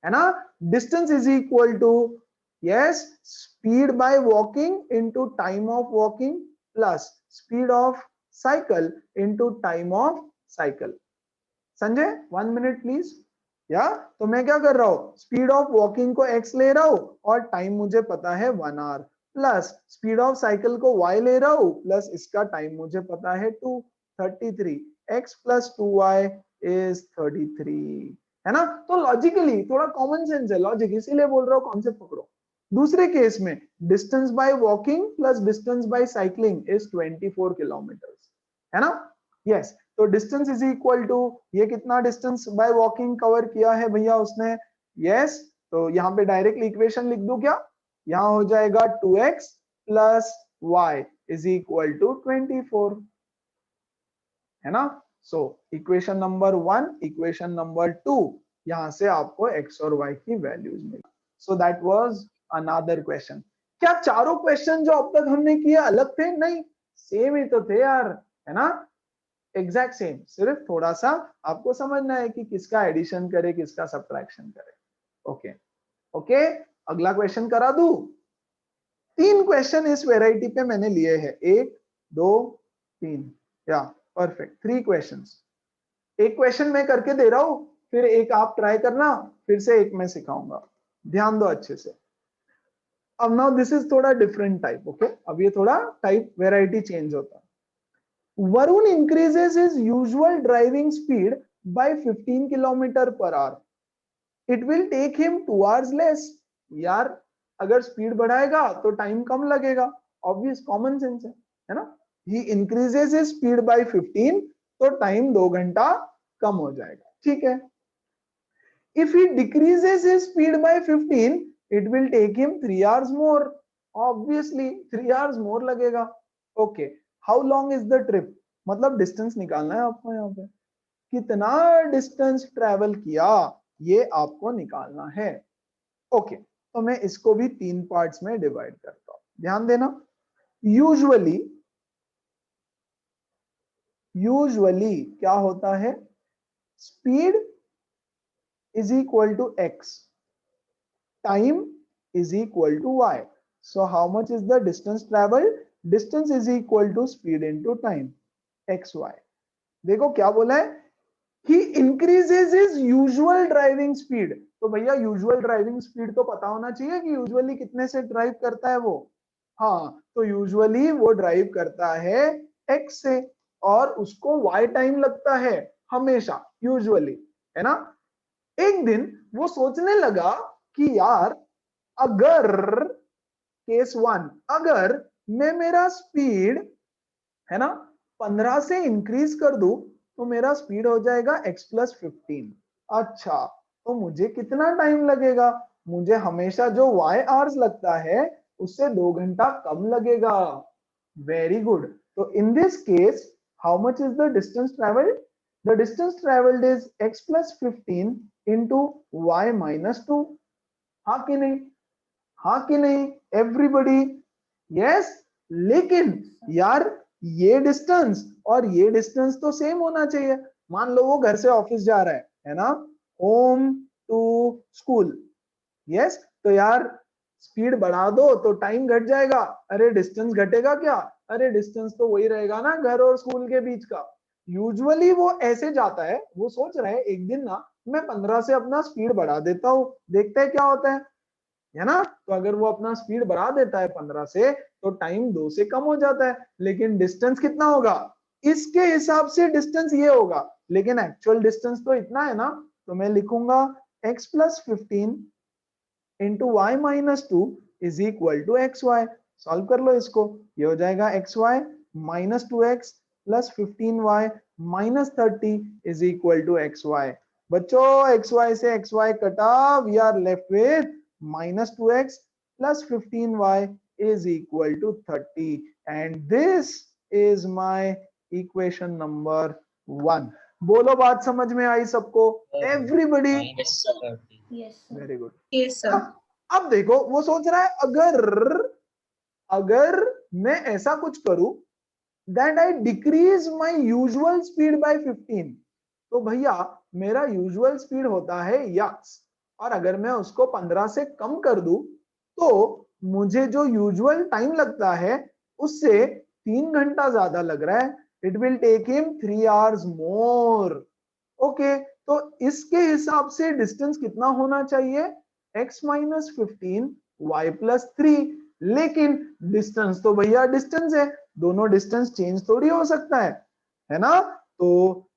है ना। Distance is equal to, yes, speed by walking into time of walking plus speed of cycle into time of cycle. Sanjay 1 minute please. या तो मैं क्या कर रहा हूं, speed of walking को x ले रहा हूं और टाइम मुझे पता है 1 hour, plus speed of cycle को y ले रहा हूं प्लस इसका टाइम मुझे पता है 2, 33, x प्लस 2y इज 33, है ना। तो लॉजिकली थोड़ा कॉमन सेंस है, लॉजिक, इसीलिए बोल रहा हूं कॉन्सेप्ट पकड़ो। दूसरे केस में distance by walking plus distance by cycling is 24 kilometre, है ना। यस, तो डिस्टेंस इज इक्वल टू, ये कितना डिस्टेंस बाय वॉकिंग कवर किया है भैया उसने? यस, तो यहाँ पे डायरेक्टली इक्वेशन लिख दूं क्या? यहाँ हो जाएगा 2x plus y is equal to 24, है ना। So equation number 1, equation number 2, यहां से आपको x और y की वैल्यूज मिली। So that was another question. क्या चारों क्वेश्चन जो अब तक हमने किए अलग थे? नहीं, सेम ही तो थे यार, है ना, एग्जैक्ट सेम। सिर्फ थोड़ा सा आपको समझना है कि किसका एडिशन करे किसका सब्ट्रैक्शन करे। ओके ओके, अगला क्वेश्चन करा दूं। 3 क्वेश्चन इस वैरायटी पे मैंने लिए हैं, 1 2 3, या परफेक्ट, 3 क्वेश्चंस। एक क्वेश्चन मैं करके दे रहा हूं, फिर एक आप ट्राई करना, फिर से एक मैं सिखाऊंगा, ध्यान दो अच्छे से। अब नाउ दिस इज थोड़ा डिफरेंट टाइप, ओके, अब ये थोड़ा टाइप वैरायटी चेंज होता है। Varun increases his usual driving speed by 15 kilometre per our, it will take him 2 hours less। यार अगर स्पीड बढ़ाएगा तो टाइम कम लगेगा, ऑब्वियस कॉमन सेंस है ना। he increases his speed by 15, तो टाइम 2 घंटा कम हो जाएगा, ठीक है। if he decreases his speed by 15, it will take him 3 hours more, obviously 3 hours more लगेगा। okay, how long is the trip, मतलब डिस्टेंस निकालना है आपको, यहाँ पे कितना डिस्टेंस ट्रेवल किया ये आपको निकालना है। ओके, तो मैं इसको भी 3 पार्ट्स में डिवाइड करता हूं, ध्यान देना। यूजुअली क्या होता है, speed is equal to x, time is equal to y। So how much is the distance travelled? Distance is equal to speed into time, x y. देखो क्या बोला है, he increases his usual driving speed. तो भैया usual driving speed तो पता होना चाहिए कि यूजुअली कितने से ड्राइव करता है वो। हाँ, तो यूजुअली वो ड्राइव करता है एक्स से, और उसको वाई टाइम लगता है हमेशा, यूजुअली, है ना। एक दिन वो सोचने लगा कि यार अगर केस 1, अगर मैं मेरा स्पीड, है ना, 15 से इंक्रीज कर दूं तो मेरा स्पीड हो जाएगा x प्लस 15। अच्छा, तो मुझे कितना टाइम लगेगा? मुझे हमेशा जो y आवर्स लगता है उससे 2 घंटा कम लगेगा। Very good. तो in this case how much is the distance travelled? The distance travelled is x plus 15 into y minus 2। हाँ कि नहीं? हाँ कि नहीं एवरीबॉडी? यस। लेकिन यार ये डिस्टेंस और ये डिस्टेंस तो सेम होना चाहिए। मान लो वो घर से ऑफिस जा रहा है ना, होम टू स्कूल। यस, तो यार स्पीड बढ़ा दो तो टाइम घट जाएगा। अरे डिस्टेंस घटेगा क्या? अरे डिस्टेंस तो वही रहेगा ना घर और स्कूल के बीच का। यूजुअली वो ऐसे जाता है, वो सोच रहा है एक दिन ना मैं 15 से अपना स्पीड बढ़ा देता हूँ, देखते हैं क्या होता है ना। तो अगर वो अपना स्पीड बढ़ा देता है 15 से तो टाइम 2 से कम हो जाता है, लेकिन डिस्टेंस कितना होगा? इसके हिसाब से डिस्टेंस ये होगा, लेकिन एक्चुअल डिस्टेंस तो इतना है ना। तो मैं लिखूंगा x plus 15 into y minus 2 is equal to x y. Solve कर लो इसको, ये हो जाएगा x y minus 2x plus 15y minus 30 is equal to x y. बच्चों एक्स वाई से एक्स वाई कटा, we are left with minus 2x plus 15y is equal to 30, and this is my equation number 1. बोलो बात समझ में आई सबको? Everybody? Very good. Yes, sir. अब देखो वो सोच रहा है अगर मैं ऐसा कुछ करूं that I decrease my usual speed by 15, तो भैया मेरा यूजुअल स्पीड होता है यक्स, और अगर मैं उसको 15 से कम कर दूं तो मुझे जो यूजुअल टाइम लगता है उससे 3 घंटा ज्यादा लग रहा है। It will take him 3 hours more. Okay, तो इसके हिसाब से डिस्टेंस कितना होना चाहिए? x minus 15 y plus 3। लेकिन डिस्टेंस तो भैया डिस्टेंस है, दोनों डिस्टेंस चेंज थोड़ी हो सकता है ना। तो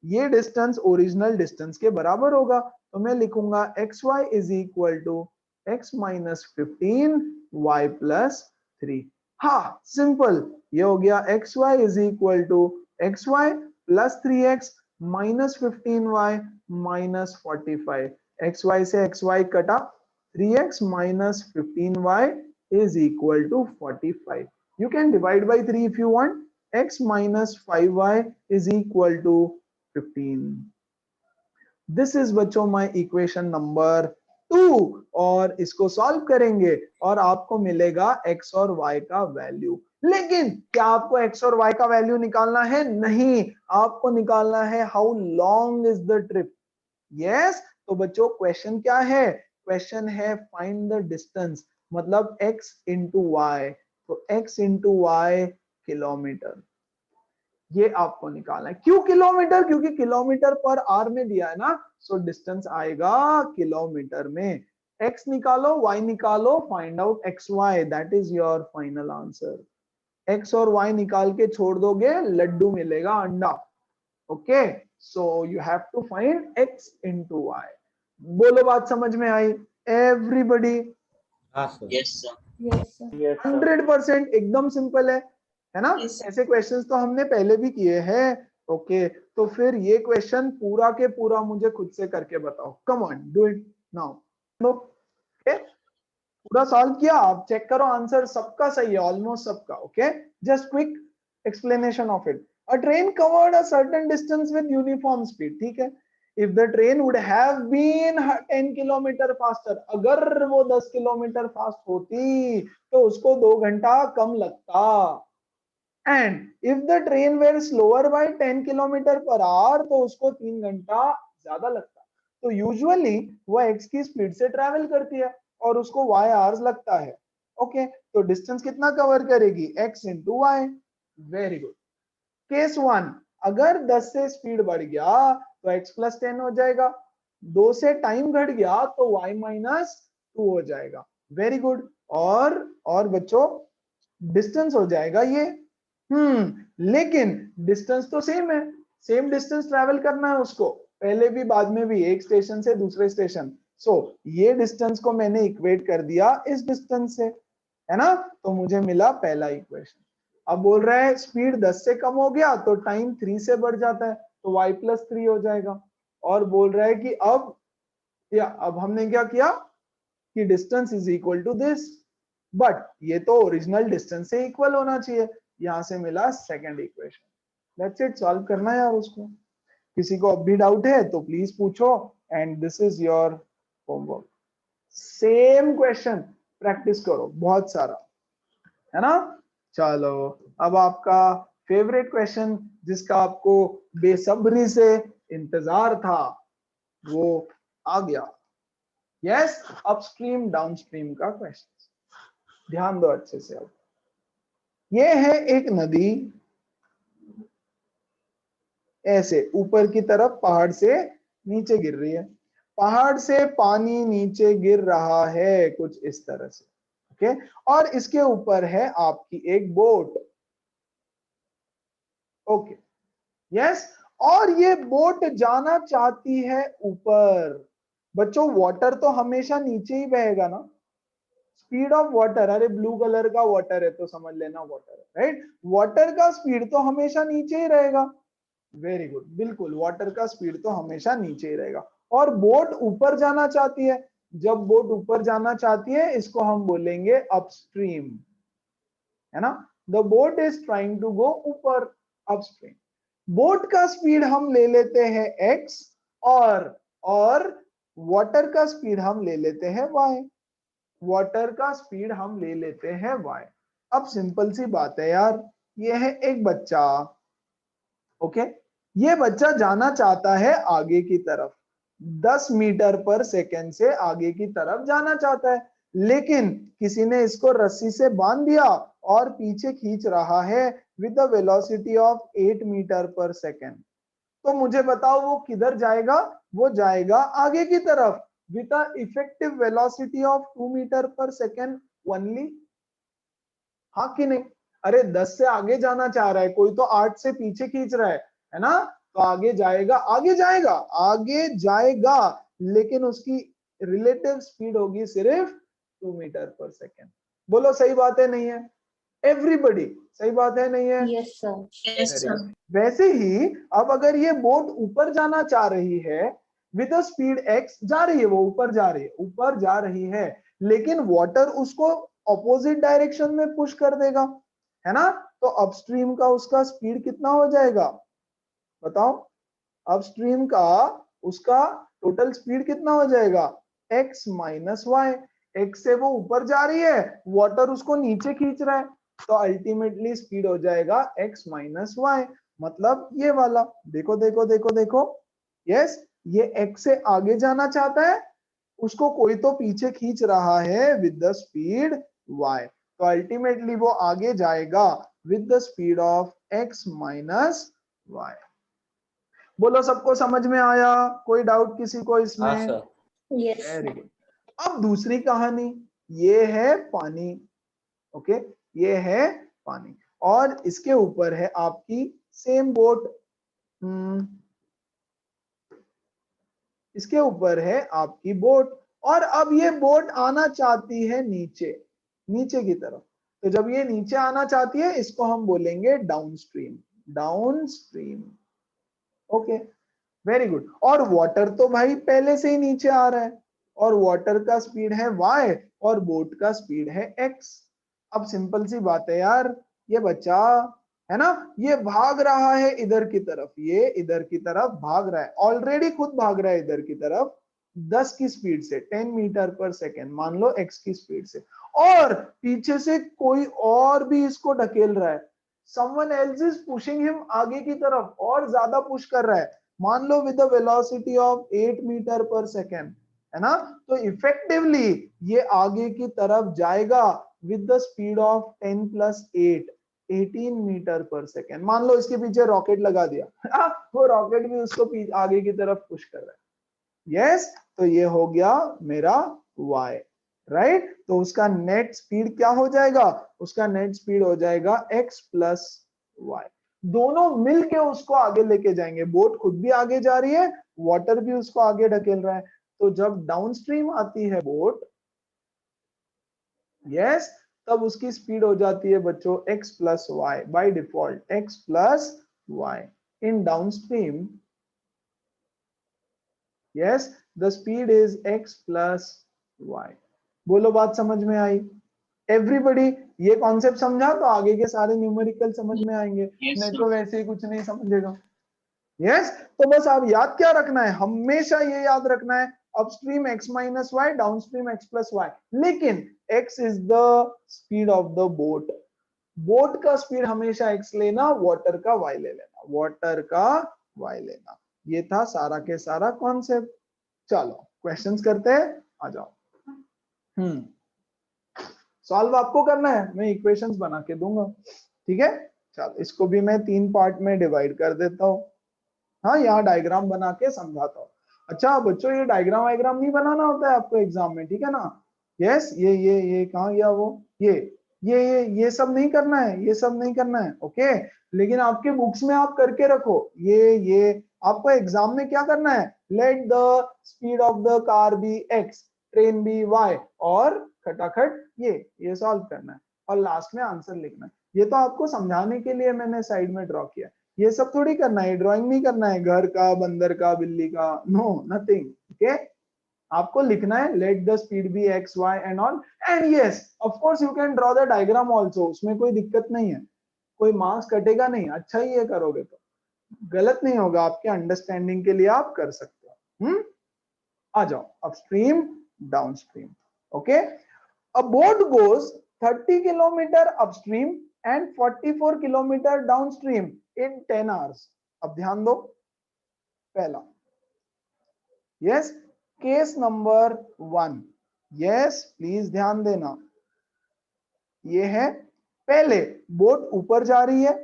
ये डिस्टेंस ओरिजिनल डिस्टेंस के बराबर होगा, तो मैं लिखूंगा x y is equal to x minus 15 y plus 3। हाँ सिंपल, ये हो गया x y is equal to x y plus 3x minus 15y minus 45। X y से एक्स वाई कटा, 3x minus 15y is equal to 45. You can divide by 3 if you want. X minus 5y is equal to 15. This is बच्चों my equation number 2, और इसको solve करेंगे और आपको मिलेगा x और y का वैल्यू। लेकिन क्या आपको x और y का वैल्यू निकालना है? नहीं, आपको निकालना है how long is the trip. Yes, तो बच्चों क्वेश्चन क्या है? क्वेश्चन है फाइंड द डिस्टेंस, मतलब x इंटू वाई। तो x इंटू वाई किलोमीटर, ये आपको निकालना है। क्यों किलोमीटर? क्योंकि किलोमीटर पर आवर में दिया है ना, सो डिस्टेंस आएगा किलोमीटर में। x निकालो, y निकालो, find out x y, that is your final answer. x और y निकाल के छोड़ दोगे, लड्डू मिलेगा अंडा। Okay, so you have to find x into y. बोलो बात समझ में आई एवरीबडी? हाँ सर। Yes, sir. 100% एकदम सिंपल है ना। Yes. ऐसे क्वेश्चंस तो हमने पहले भी किए हैं। ओके, तो फिर ये क्वेश्चन पूरा के पूरा मुझे खुद से करके बताओ। Come on, do it now. Okay, पूरा सॉल्व किया, आप चेक करो आंसर सबका सही है, ऑलमोस्ट सबका। Okay, just quick explanation of it. A train covered a certain distance with uniform speed. ठीक है, if the train would have been 10 kilometre faster, अगर वो 10 किलोमीटर फास्ट होती तो उसको 2 घंटा कम लगता। And if the train were slower by 10 kilometre per hour, तो उसको 3 घंटा ज्यादा लगता। तो यूजुअली वो x की स्पीड से ट्रेवल करती है और उसको y आवर्स लगता है। ओके, तो डिस्टेंस कितना कवर करेगी? x into y. Very good. Case 1, अगर 10 से स्पीड बढ़ गया तो x प्लस 10 हो जाएगा, 2 से टाइम घट गया तो y माइनस 2 हो जाएगा। Very good. और बच्चों डिस्टेंस हो जाएगा ये। लेकिन डिस्टेंस तो सेम है, सेम डिस्टेंस ट्रैवल करना है उसको, पहले भी बाद में भी, एक स्टेशन से दूसरे स्टेशन। सो ये डिस्टेंस को मैंने इक्वेट कर दिया इस डिस्टेंस से, है ना। तो मुझे मिला पहला इक्वेशन। अब बोल रहा है स्पीड 10 से कम हो गया तो टाइम 3 से बढ़ जाता है, तो y प्लस 3 हो जाएगा। और बोल रहा है कि अब हमने क्या किया कि distance is equal to this, but ये तो ओरिजिनल डिस्टेंस से इक्वल होना चाहिए। यहां से मिला second equation. That's it, solve करना है यार उसको। किसी को अब भी डाउट है तो प्लीज पूछो, and this is your homework. Same question practice करो बहुत सारा, है ना। चलो, अब आपका फेवरेट क्वेश्चन जिसका आपको बेसब्री से इंतजार था, वो आ गया। यस, अपस्ट्रीम डाउनस्ट्रीम का क्वेश्चन ध्यान दो अच्छे से। अब ये है एक नदी, ऐसे ऊपर की तरफ पहाड़ से नीचे गिर रही है, पहाड़ से पानी नीचे गिर रहा है कुछ इस तरह से, ओके। और इसके ऊपर है आपकी एक बोट, ओके, यस। और ये बोट जाना चाहती है ऊपर। बच्चों वाटर तो हमेशा नीचे ही बहेगा ना, स्पीड ऑफ वाटर, अरे ब्लू कलर का वाटर है तो समझ लेना वाटर है, राइट। वाटर का स्पीड तो हमेशा नीचे ही रहेगा। वेरी गुड, बिल्कुल, वाटर का स्पीड तो हमेशा नीचे ही रहेगा। और बोट ऊपर जाना चाहती है, जब बोट ऊपर जाना चाहती है इसको हम बोलेंगे अपस्ट्रीम, है ना। The boat is trying to go ऊपर, अपस्ट्रीम। बोट का स्पीड हम ले लेते हैं x, और वाटर का स्पीड हम ले लेते हैं y, वाटर का स्पीड हम ले लेते हैं y। अब सिंपल सी बात है यार, ये है एक बच्चा, ओके, ये बच्चा जाना चाहता है आगे की तरफ, 10 मीटर पर सेकेंड से आगे की तरफ जाना चाहता है, लेकिन किसी ने इसको रस्सी से बांध दिया और पीछे खींच रहा है with the velocity of 8 metre पर सेकेंड। तो मुझे बताओ वो किधर जाएगा? वो जाएगा आगे की तरफ with the effective velocity of 2 metre पर सेकेंड ओनली, हाँ कि नहीं? अरे 10 से आगे जाना चाह रहा है कोई, तो 8 से पीछे खींच रहा है ना, तो आगे जाएगा, आगे जाएगा, आगे जाएगा, लेकिन उसकी रिलेटिव स्पीड होगी सिर्फ 2 मीटर पर सेकेंड। बोलो सही बात है नहीं है? एवरीबडी, सही बात है नहीं है? Yes sir. Yes sir. वैसे ही अब अगर ये बोट ऊपर जाना चाह रही है विद स्पीड x, जा रही है, वो ऊपर जा रही है, ऊपर जा रही है, लेकिन वाटर उसको ऑपोजिट डायरेक्शन में पुश कर देगा, है ना। तो अपस्ट्रीम का उसका स्पीड कितना हो जाएगा बताओ? अपस्ट्रीम का उसका टोटल स्पीड कितना हो जाएगा? x minus Y. x से वो ऊपर जा रही है, वाटर उसको नीचे खींच रहा है, तो अल्टीमेटली स्पीड हो जाएगा x माइनस वाई, मतलब ये वाला। देखो देखो देखो देखो, यस, ये x से आगे जाना चाहता है, उसको कोई तो पीछे खींच रहा है विद द स्पीड y, तो अल्टीमेटली वो आगे जाएगा with the speed of x minus y. बोलो सबको समझ में आया? कोई डाउट किसी को इसमें? हाँ सर। Yes very good. अब दूसरी कहानी, ये है पानी, ओके, ये है पानी, और इसके ऊपर है आपकी सेम बोट, इसके ऊपर है आपकी बोट, और अब ये बोट आना चाहती है नीचे, नीचे की तरफ। तो जब ये नीचे आना चाहती है इसको हम बोलेंगे downstream, downstream, okay, very good. और वाटर तो भाई पहले से ही नीचे आ रहा है, और वाटर का स्पीड है y और बोट का स्पीड है x। अब सिंपल सी बात है यार, ये बच्चा है ना, ये भाग रहा है इधर की तरफ, ये इधर की तरफ भाग रहा है, ऑलरेडी खुद भाग रहा है इधर की तरफ 10 की स्पीड से, 10 मीटर पर सेकेंड मान लो x की स्पीड से, और पीछे से कोई और भी इसको ढकेल रहा है, someone else is pushing him आगे की तरफ, और ज्यादा पुश कर रहा है, मान लो with the velocity of 8 metre पर सेकेंड, है ना। तो इफेक्टिवली ये आगे की तरफ जाएगा with the speed of 10 plus 8, 18 metre पर सेकेंड। मान लो इसके पीछे रॉकेट लगा दिया, वो रॉकेट भी उसको आगे की तरफ पुश कर रहा है, यस। तो ये हो गया मेरा y, राइट। तो उसका नेट स्पीड क्या हो जाएगा? उसका नेट स्पीड हो जाएगा x प्लस वाई। दोनों मिलके उसको आगे लेके जाएंगे, बोट खुद भी आगे जा रही है, वाटर भी उसको आगे ढकेल रहा है। तो जब डाउनस्ट्रीम आती है बोट, यस, तब उसकी स्पीड हो जाती है बच्चों x plus y, by default x plus y in downstream, yes, the speed is x plus y. बोलो बात समझ में आई? एवरीबडी ये कॉन्सेप्ट समझा तो आगे के सारे न्यूमेरिकल समझ में आएंगे, नहीं तो वैसे ही कुछ नहीं समझेगा। यस, तो बस आप याद क्या रखना है, हमेशा ये याद रखना है, upstream x minus y, downstream x plus y, लेकिन x is the speed of the boat, boat का स्पीड हमेशा x लेना, वाटर का y ले लेना, वाटर का y लेना। ये था सारा के सारा कॉन्सेप्ट। चलो क्वेश्चंस करते हैं, आ जाओ। सॉल्व आपको करना है, मैं इक्वेशंस बना के दूंगा, ठीक है। चलो इसको भी मैं 3 पार्ट में डिवाइड कर देता हूँ। हाँ, यहाँ डायग्राम बना के समझाता हूँ। अच्छा बच्चों, ये डायग्राम वायग्राम नहीं बनाना होता है आपको एग्जाम में, ठीक है ना। यस, ये कहाँ गया वो, ये सब नहीं करना है, ये सब नहीं करना है, ओके। लेकिन आपके बुक्स में आप करके रखो, ये आपको एग्जाम में क्या करना है, let the speed of the car be x, train be y, और खटाखट ये सॉल्व करना है और लास्ट में आंसर लिखना है। ये तो आपको समझाने के लिए मैंने साइड में ड्रॉ किया, ये सब थोड़ी करना है, ड्राइंग नहीं करना है घर का, बंदर का, बिल्ली का, नो नथिंग, ओके। आपको लिखना है let the speed be x y and all, and yes of course you can draw the diagram also, उसमें कोई दिक्कत नहीं है, कोई मार्क्स कटेगा नहीं, अच्छा ही ये करोगे तो गलत नहीं होगा, आपके अंडरस्टैंडिंग के लिए आप कर सकते हो। आ जाओ, upstream downstream, okay. A boat goes 30 kilometer upstream and 44 kilometer downstream in 10 hours. अब ध्यान दो, पहला, yes, case number 1, yes, please ध्यान देना, ये है पहले, बोट ऊपर जा रही है,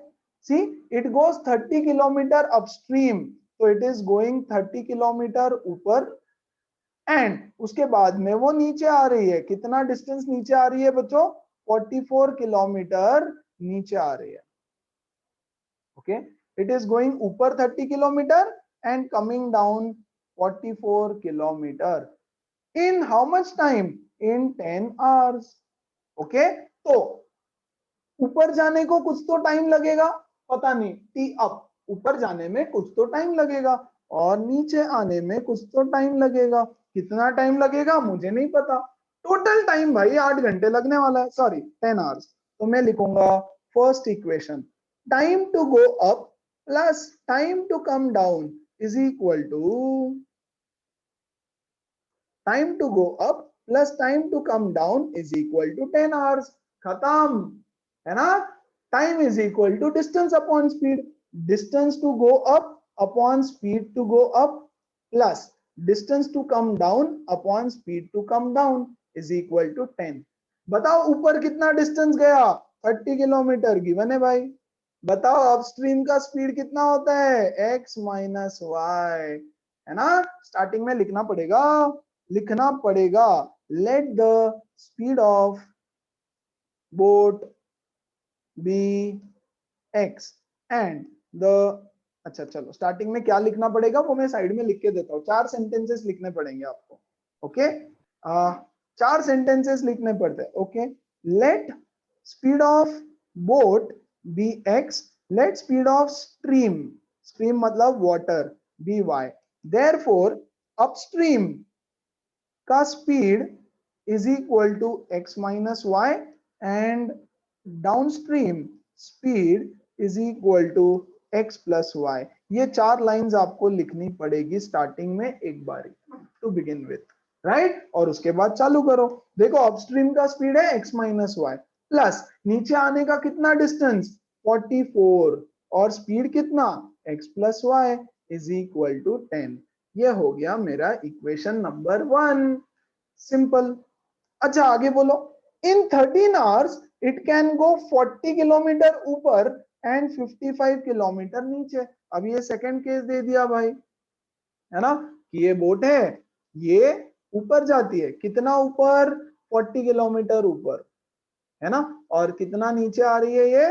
see it goes 30 kilometre upstream, तो इट इज गोइंग 30 किलोमीटर ऊपर, एंड उसके बाद में वो नीचे आ रही है, कितना डिस्टेंस नीचे आ रही है बच्चों, 44 किलोमीटर नीचे आ रही है, ओके। इट इज गोइंग ऊपर 30 kilometre and coming down 44 kilometre in how much time, in 10 hours, okay. तो ऊपर जाने को कुछ तो टाइम लगेगा, पता नहीं, टी अप, ऊपर जाने में कुछ तो टाइम लगेगा और नीचे आने में कुछ तो टाइम लगेगा, कितना टाइम लगेगा मुझे नहीं पता, टोटल टाइम भाई 8 घंटे लगने वाला है, सॉरी 10 आवर्स। तो मैं लिखूंगा first equation, time to go up plus time to come down is equal to time to go up plus time to come down is equal to 10 hours, खत्म, है ना। Time is equal to distance upon speed, distance to go up upon speed to go up plus distance to come down upon speed to come down is equal to 10। बताओ ऊपर कितना distance गया, 30 kilometre given है भाई। बताओ upstream का speed कितना होता है, x माइनस वाई, है ना। स्टार्टिंग में लिखना पड़ेगा let the speed of boat be x and the, अच्छा चलो स्टार्टिंग में क्या लिखना पड़ेगा वो मैं साइड में लिख के देता हूँ, 4 सेंटेंसेस लिखने पड़ेंगे आपको, ओके। 4 सेंटेंसेस लिखने पड़ते हैं, okay. Let speed of boat be x, let speed of stream, stream मतलब water, be y, therefore upstream का speed is equal to x minus y and downstream speed is equal to x plus y. ये 4 lines आपको लिखनी पड़ेगी starting में एक बारी to begin with, right. और उसके बाद चालू करो, देखो अपस्ट्रीम का स्पीड है x माइनस वाई प्लस नीचे आने का कितना डिस्टेंस 44 और स्पीड कितना x plus y is equal to 10। ये हो गया मेरा इक्वेशन नंबर 1, सिंपल। अच्छा आगे बोलो, इन 13 hours it can go 40 kilometre ऊपर एंड 55 किलोमीटर नीचे। अब ये सेकंड केस दे दिया भाई, है ना, कि ये बोट है, ये ऊपर जाती है, कितना ऊपर 40 किलोमीटर ऊपर, है ना, और कितना नीचे आ रही है ये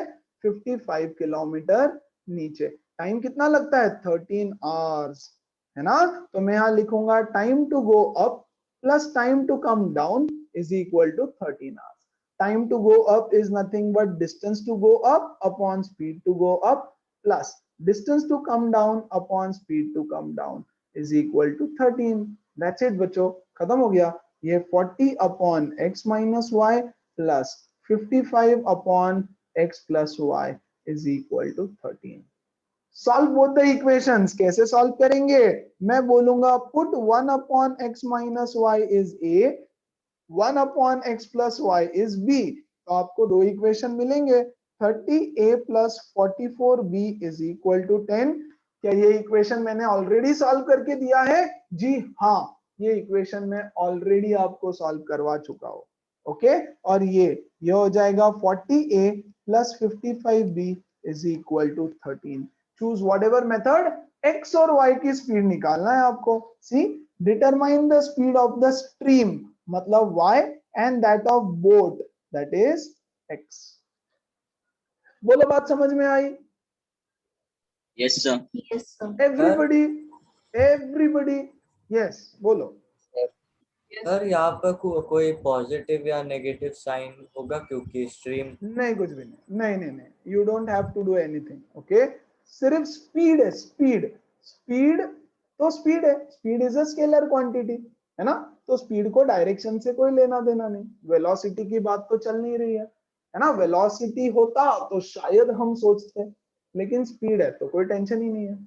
55 किलोमीटर नीचे। टाइम कितना लगता है 13 आवर्स, है ना। तो मैं यहाँ लिखूंगा time to go up plus time to come down is equal to 13 hours. Time to go up is nothing but distance to go up upon speed to go up plus distance to come down upon speed to come down is equal to 13। That's it बच्चों, खत्म हो गया। ये 40 upon x minus y plus 55 upon x plus y is equal to 13। Solve both the equations। कैसे solve करेंगे, मैं बोलूंगा put 1 upon x minus y is a, 1 upon x plus y is b। तो आपको 2 इक्वेशन मिलेंगे, 30a plus 44b is equal to 10। क्या ये equation मैंने ऑलरेडी सॉल्व करके दिया है, जी हाँ, ये इक्वेशन में ऑलरेडी आपको सॉल्व करवा चुका हूं। ओके, और ये हो जाएगा 40a plus 55b is equal to 13। Choose whatever method, x और y की स्पीड निकालना है आपको। See, determine the speed of the stream मतलब y and that of boat that is x। बोलो, बात समझ में आई? Yes sir. Yes, sir. Everybody yes, बोलो। सर यहाँ पर कोई पॉजिटिव या नेगेटिव साइन होगा क्योंकि स्ट्रीम नहीं, कुछ भी नहीं, you don't have to do anything. Okay, सिर्फ स्पीड है, स्पीड तो स्पीड है, speed is a scalar quantity, है ना? तो स्पीड को डायरेक्शन से कोई लेना देना नहीं, वेलोसिटी की बात तो चल नहीं रही है ना? वेलोसिटी होता तो शायद हम सोचते, लेकिन स्पीड है तो कोई टेंशन ही नहीं है।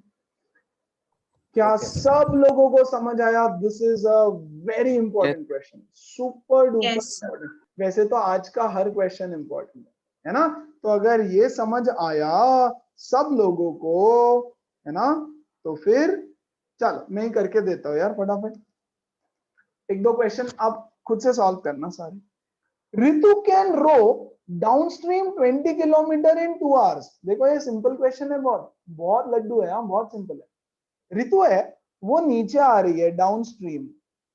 क्या Okay. सब लोगों को समझ आया? This is a very important question, super duper Yes, sir. Important. वैसे तो आज का हर क्वेश्चन इंपॉर्टेंट है ना? तो अगर ये समझ आया सब लोगों को, है ना, तो फिर चलो मैं ही करके देता हूँ यार फटाफट। एक दो क्वेश्चन आप खुद से सॉल्व करना सारे। Ritu can row downstream 20 kilometre in 2 hours. देखो ये सिंपल क्वेश्चन है, बहुत बहुत लड्डू है, बहुत सिंपल है। रितु है वो नीचे आ रही है downstream,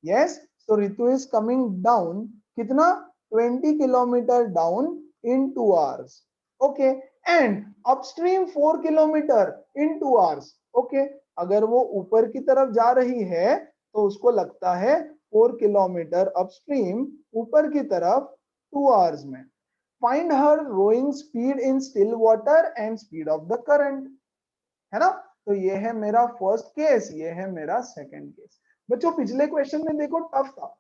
yes, so Ritu is coming down, कितना? 20 kilometre down in 2 hours. Okay, and upstream 4 kilometre in 2 hours. Okay, अगर वो ऊपर की तरफ जा रही है तो उसको लगता है 4 किलोमीटर अपस्ट्रीम ऊपर की तरफ 2 आवर्स में। Find her rowing speed in still water and speed of the current, है ना? तो ये है मेरा फर्स्ट केस, ये है मेरा सेकंड केस। बच्चों पिछले क्वेश्चन में देखो टफ था,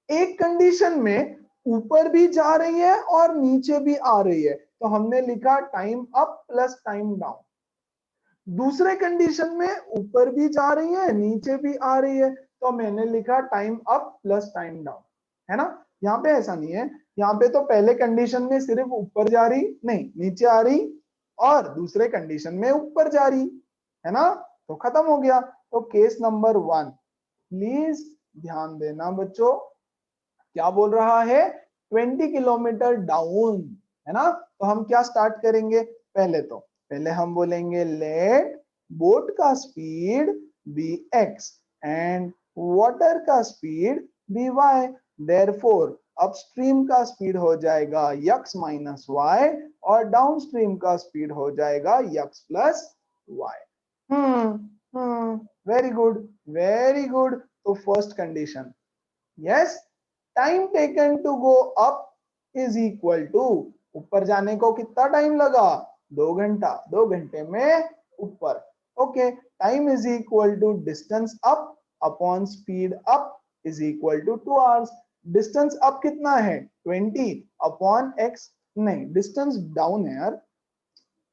एक कंडीशन में ऊपर भी जा रही है और नीचे भी आ रही है, तो हमने लिखा time up plus time down. दूसरे कंडीशन में ऊपर भी जा रही है नीचे भी आ रही है, तो मैंने लिखा time up plus time down, है ना? यहाँ पे ऐसा नहीं है, यहाँ पे तो पहले कंडीशन में सिर्फ ऊपर जा रही नहीं नीचे आ रही, और दूसरे कंडीशन में ऊपर जा रही, है ना? तो खत्म हो गया। तो केस नंबर 1 प्लीज ध्यान देना बच्चों, क्या बोल रहा है? 20 किलोमीटर डाउन, है ना? तो हम क्या स्टार्ट करेंगे? पहले हम बोलेंगे लेट बोट का speed be x and water का speed be y। Therefore upstream का स्पीड हो जाएगा x माइनस y और डाउनस्ट्रीम का स्पीड हो जाएगा x plus y। Very good, very good. तो first condition, yes, time taken to go up is equal to, ऊपर जाने को कितना टाइम लगा? 2 घंटा, 2 घंटे में ऊपर। Okay, time is equal to distance up upon speed up is equal to 2 hours. Distance up कितना है? 20 अपॉन x, नहीं डिस्टेंस डाउन है यार।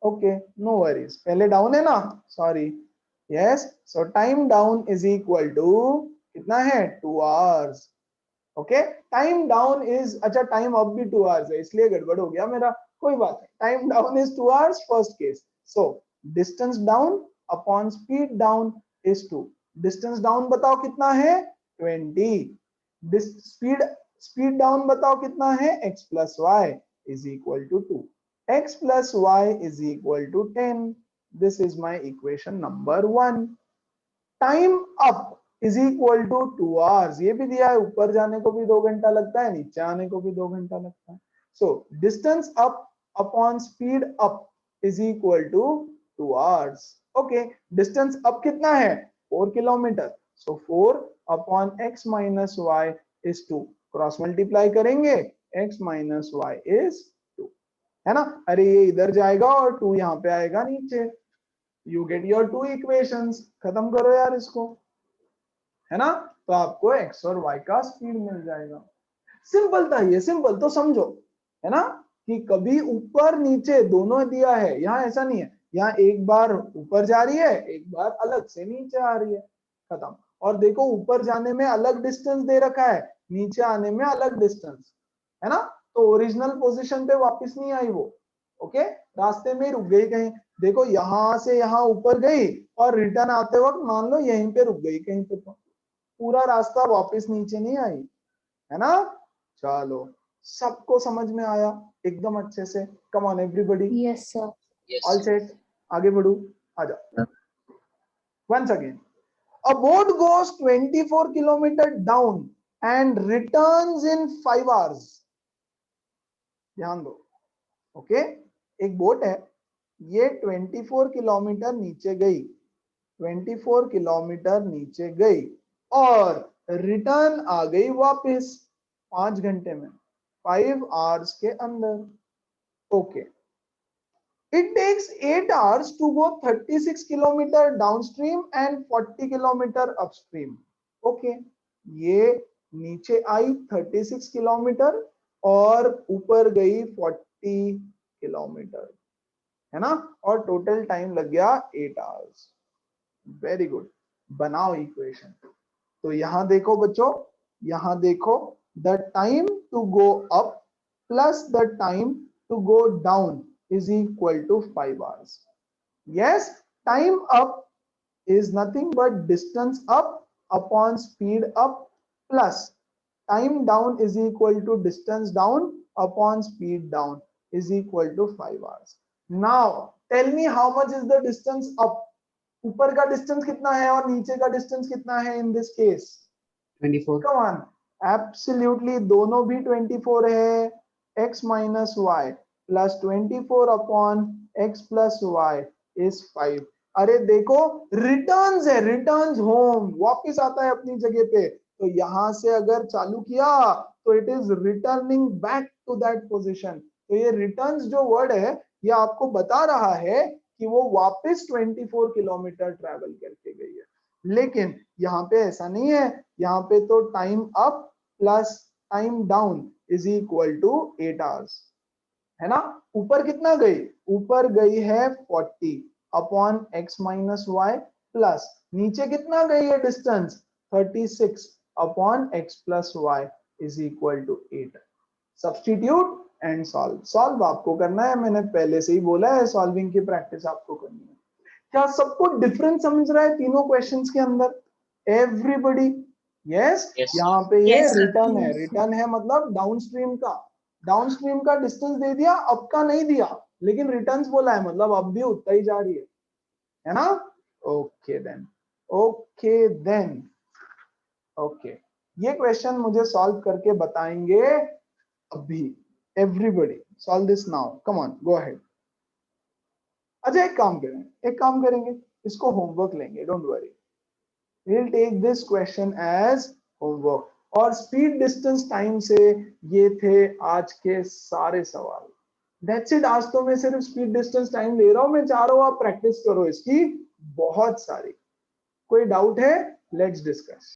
ओके, नो वरीज, पहले डाउन है ना, sorry, yes, so time down is equal to कितना है? 2 hours. Okay, time down is, अच्छा टाइम अप भी 2 आवर्स है इसलिए गड़बड़ हो गया मेरा, कोई बात नहीं। Time down is 2 hours first case. So distance down upon speed down is 2। Distance down बताओ कितना है? 20। स्पीड डाउन बताओ कितना है? x plus y is equal to 2। x plus y is equal to 10. This is my equation number 1. Time up is equal to 2 hours. ये भी दिया है, ऊपर जाने को भी 2 घंटा लगता है, नीचे आने को भी 2 घंटा लगता है। So distance up upon speed up is equal to 2 hours. Okay, distance up कितना है? 4 kilometre. So 4 upon x minus y is 2. Cross multiply करेंगे, x minus y is 2, है ना? अरे ये इधर जाएगा और 2 यहाँ पे आएगा नीचे। You get your 2 equations. खत्म करो यार इसको, है ना? तो आपको x और y का स्पीड मिल जाएगा। सिंपल था ये, सिंपल तो समझो, है ना, कि कभी ऊपर नीचे दोनों दिया है, यहाँ ऐसा नहीं है, यहाँ एक बार ऊपर जा रही है एक बार अलग से नीचे आ रही है, खत्म। और देखो ऊपर जाने में अलग डिस्टेंस दे रखा है, नीचे आने में अलग डिस्टेंस, है ना? तो ओरिजिनल पोजीशन पे वापस नहीं आई वो, ओके, रास्ते में रुक गई कहीं। देखो यहां से यहां ऊपर गई और रिटर्न आते वक्त मान लो यहीं पे रुक गई कहीं पे, तो पूरा रास्ता वापस नीचे नहीं आई, है ना। चलो सबको समझ में आया एकदम अच्छे से। Come on everybody, Yes, sir. Yes. All set, आगे बढ़ू, आ जाओ। Once again, a boat goes 24 kilometer down and returns in 5 hours. ध्यान दो, ओके। एक बोट है, ये 24 किलोमीटर नीचे गई, 24 किलोमीटर नीचे गई और रिटर्न आ गई वापस 5 घंटे में, 5 hours के अंदर, okay. It takes 8 hours to go 36 kilometer downstream and 40 kilometer upstream. Okay, ये नीचे आई 36 किलोमीटर और ऊपर गई 40 किलोमीटर, है ना, और टोटल टाइम लग गया 8 hours. वेरी गुड, बनाओ इक्वेशन। तो यहां देखो बच्चों, यहां देखो, the time to go up plus the time to go down is equal to 5 hours. Yes, time up is nothing but distance up upon speed up plus time down is equal to distance down upon speed down is equal to 5 hours. Now tell me how much is the distance up? ऊपर का distance कितना है और नीचे का distance कितना है इन this case? 24. Come on, absolutely, दोनों भी 24 है। x minus y plus 24 upon x plus y is 5. अरे देखो रिटर्न्स है, रिटर्न्स होम, वापिस आता है अपनी जगह पे। तो यहां से अगर चालू किया तो it is returning back to that position. तो ये रिटर्न्स जो वर्ड है ये आपको बता रहा है कि वो वापस 24 किलोमीटर ट्रैवल करके गई है। लेकिन यहाँ पे ऐसा नहीं है, यहाँ पे तो time up plus time down is equal to 8 hours, है ना। ऊपर कितना गई? ऊपर गई है 40 upon x minus y plus नीचे कितना गई है distance? 36 upon x plus y is equal to 8। Substitute and solve. Solve आपको करना है, मैंने पहले से ही बोला है, सॉल्विंग की प्रैक्टिस आपको करनी है। क्या सबको डिफरेंस समझ रहा है तीनों क्वेश्चंस के अंदर? Everybody yes. Yes. यहाँ पे ये Yes, sir. रिटर्न है, रिटर्न है मतलब डाउनस्ट्रीम का, डाउनस्ट्रीम का डिस्टेंस दे दिया, अप का नहीं दिया, लेकिन रिटर्न्स बोला है मतलब अब भी उतना ही जा रही है ना। Okay then, okay then, okay. ये क्वेश्चन मुझे सॉल्व करके बताएंगे अभी। Everybody solve this now, come on, go ahead. अच्छा एक काम करें, एक काम करेंगे, इसको होमवर्क लेंगे, don't worry, we'll take this question as homework। और स्पीड डिस्टेंस टाइम से ये थे आज के सारे सवाल। That's it। आज तो मैं सिर्फ स्पीड डिस्टेंस टाइम ले रहा हूं, मैं चाह रहा हूं आप प्रैक्टिस करो इसकी बहुत सारी। कोई डाउट है? Let's discuss.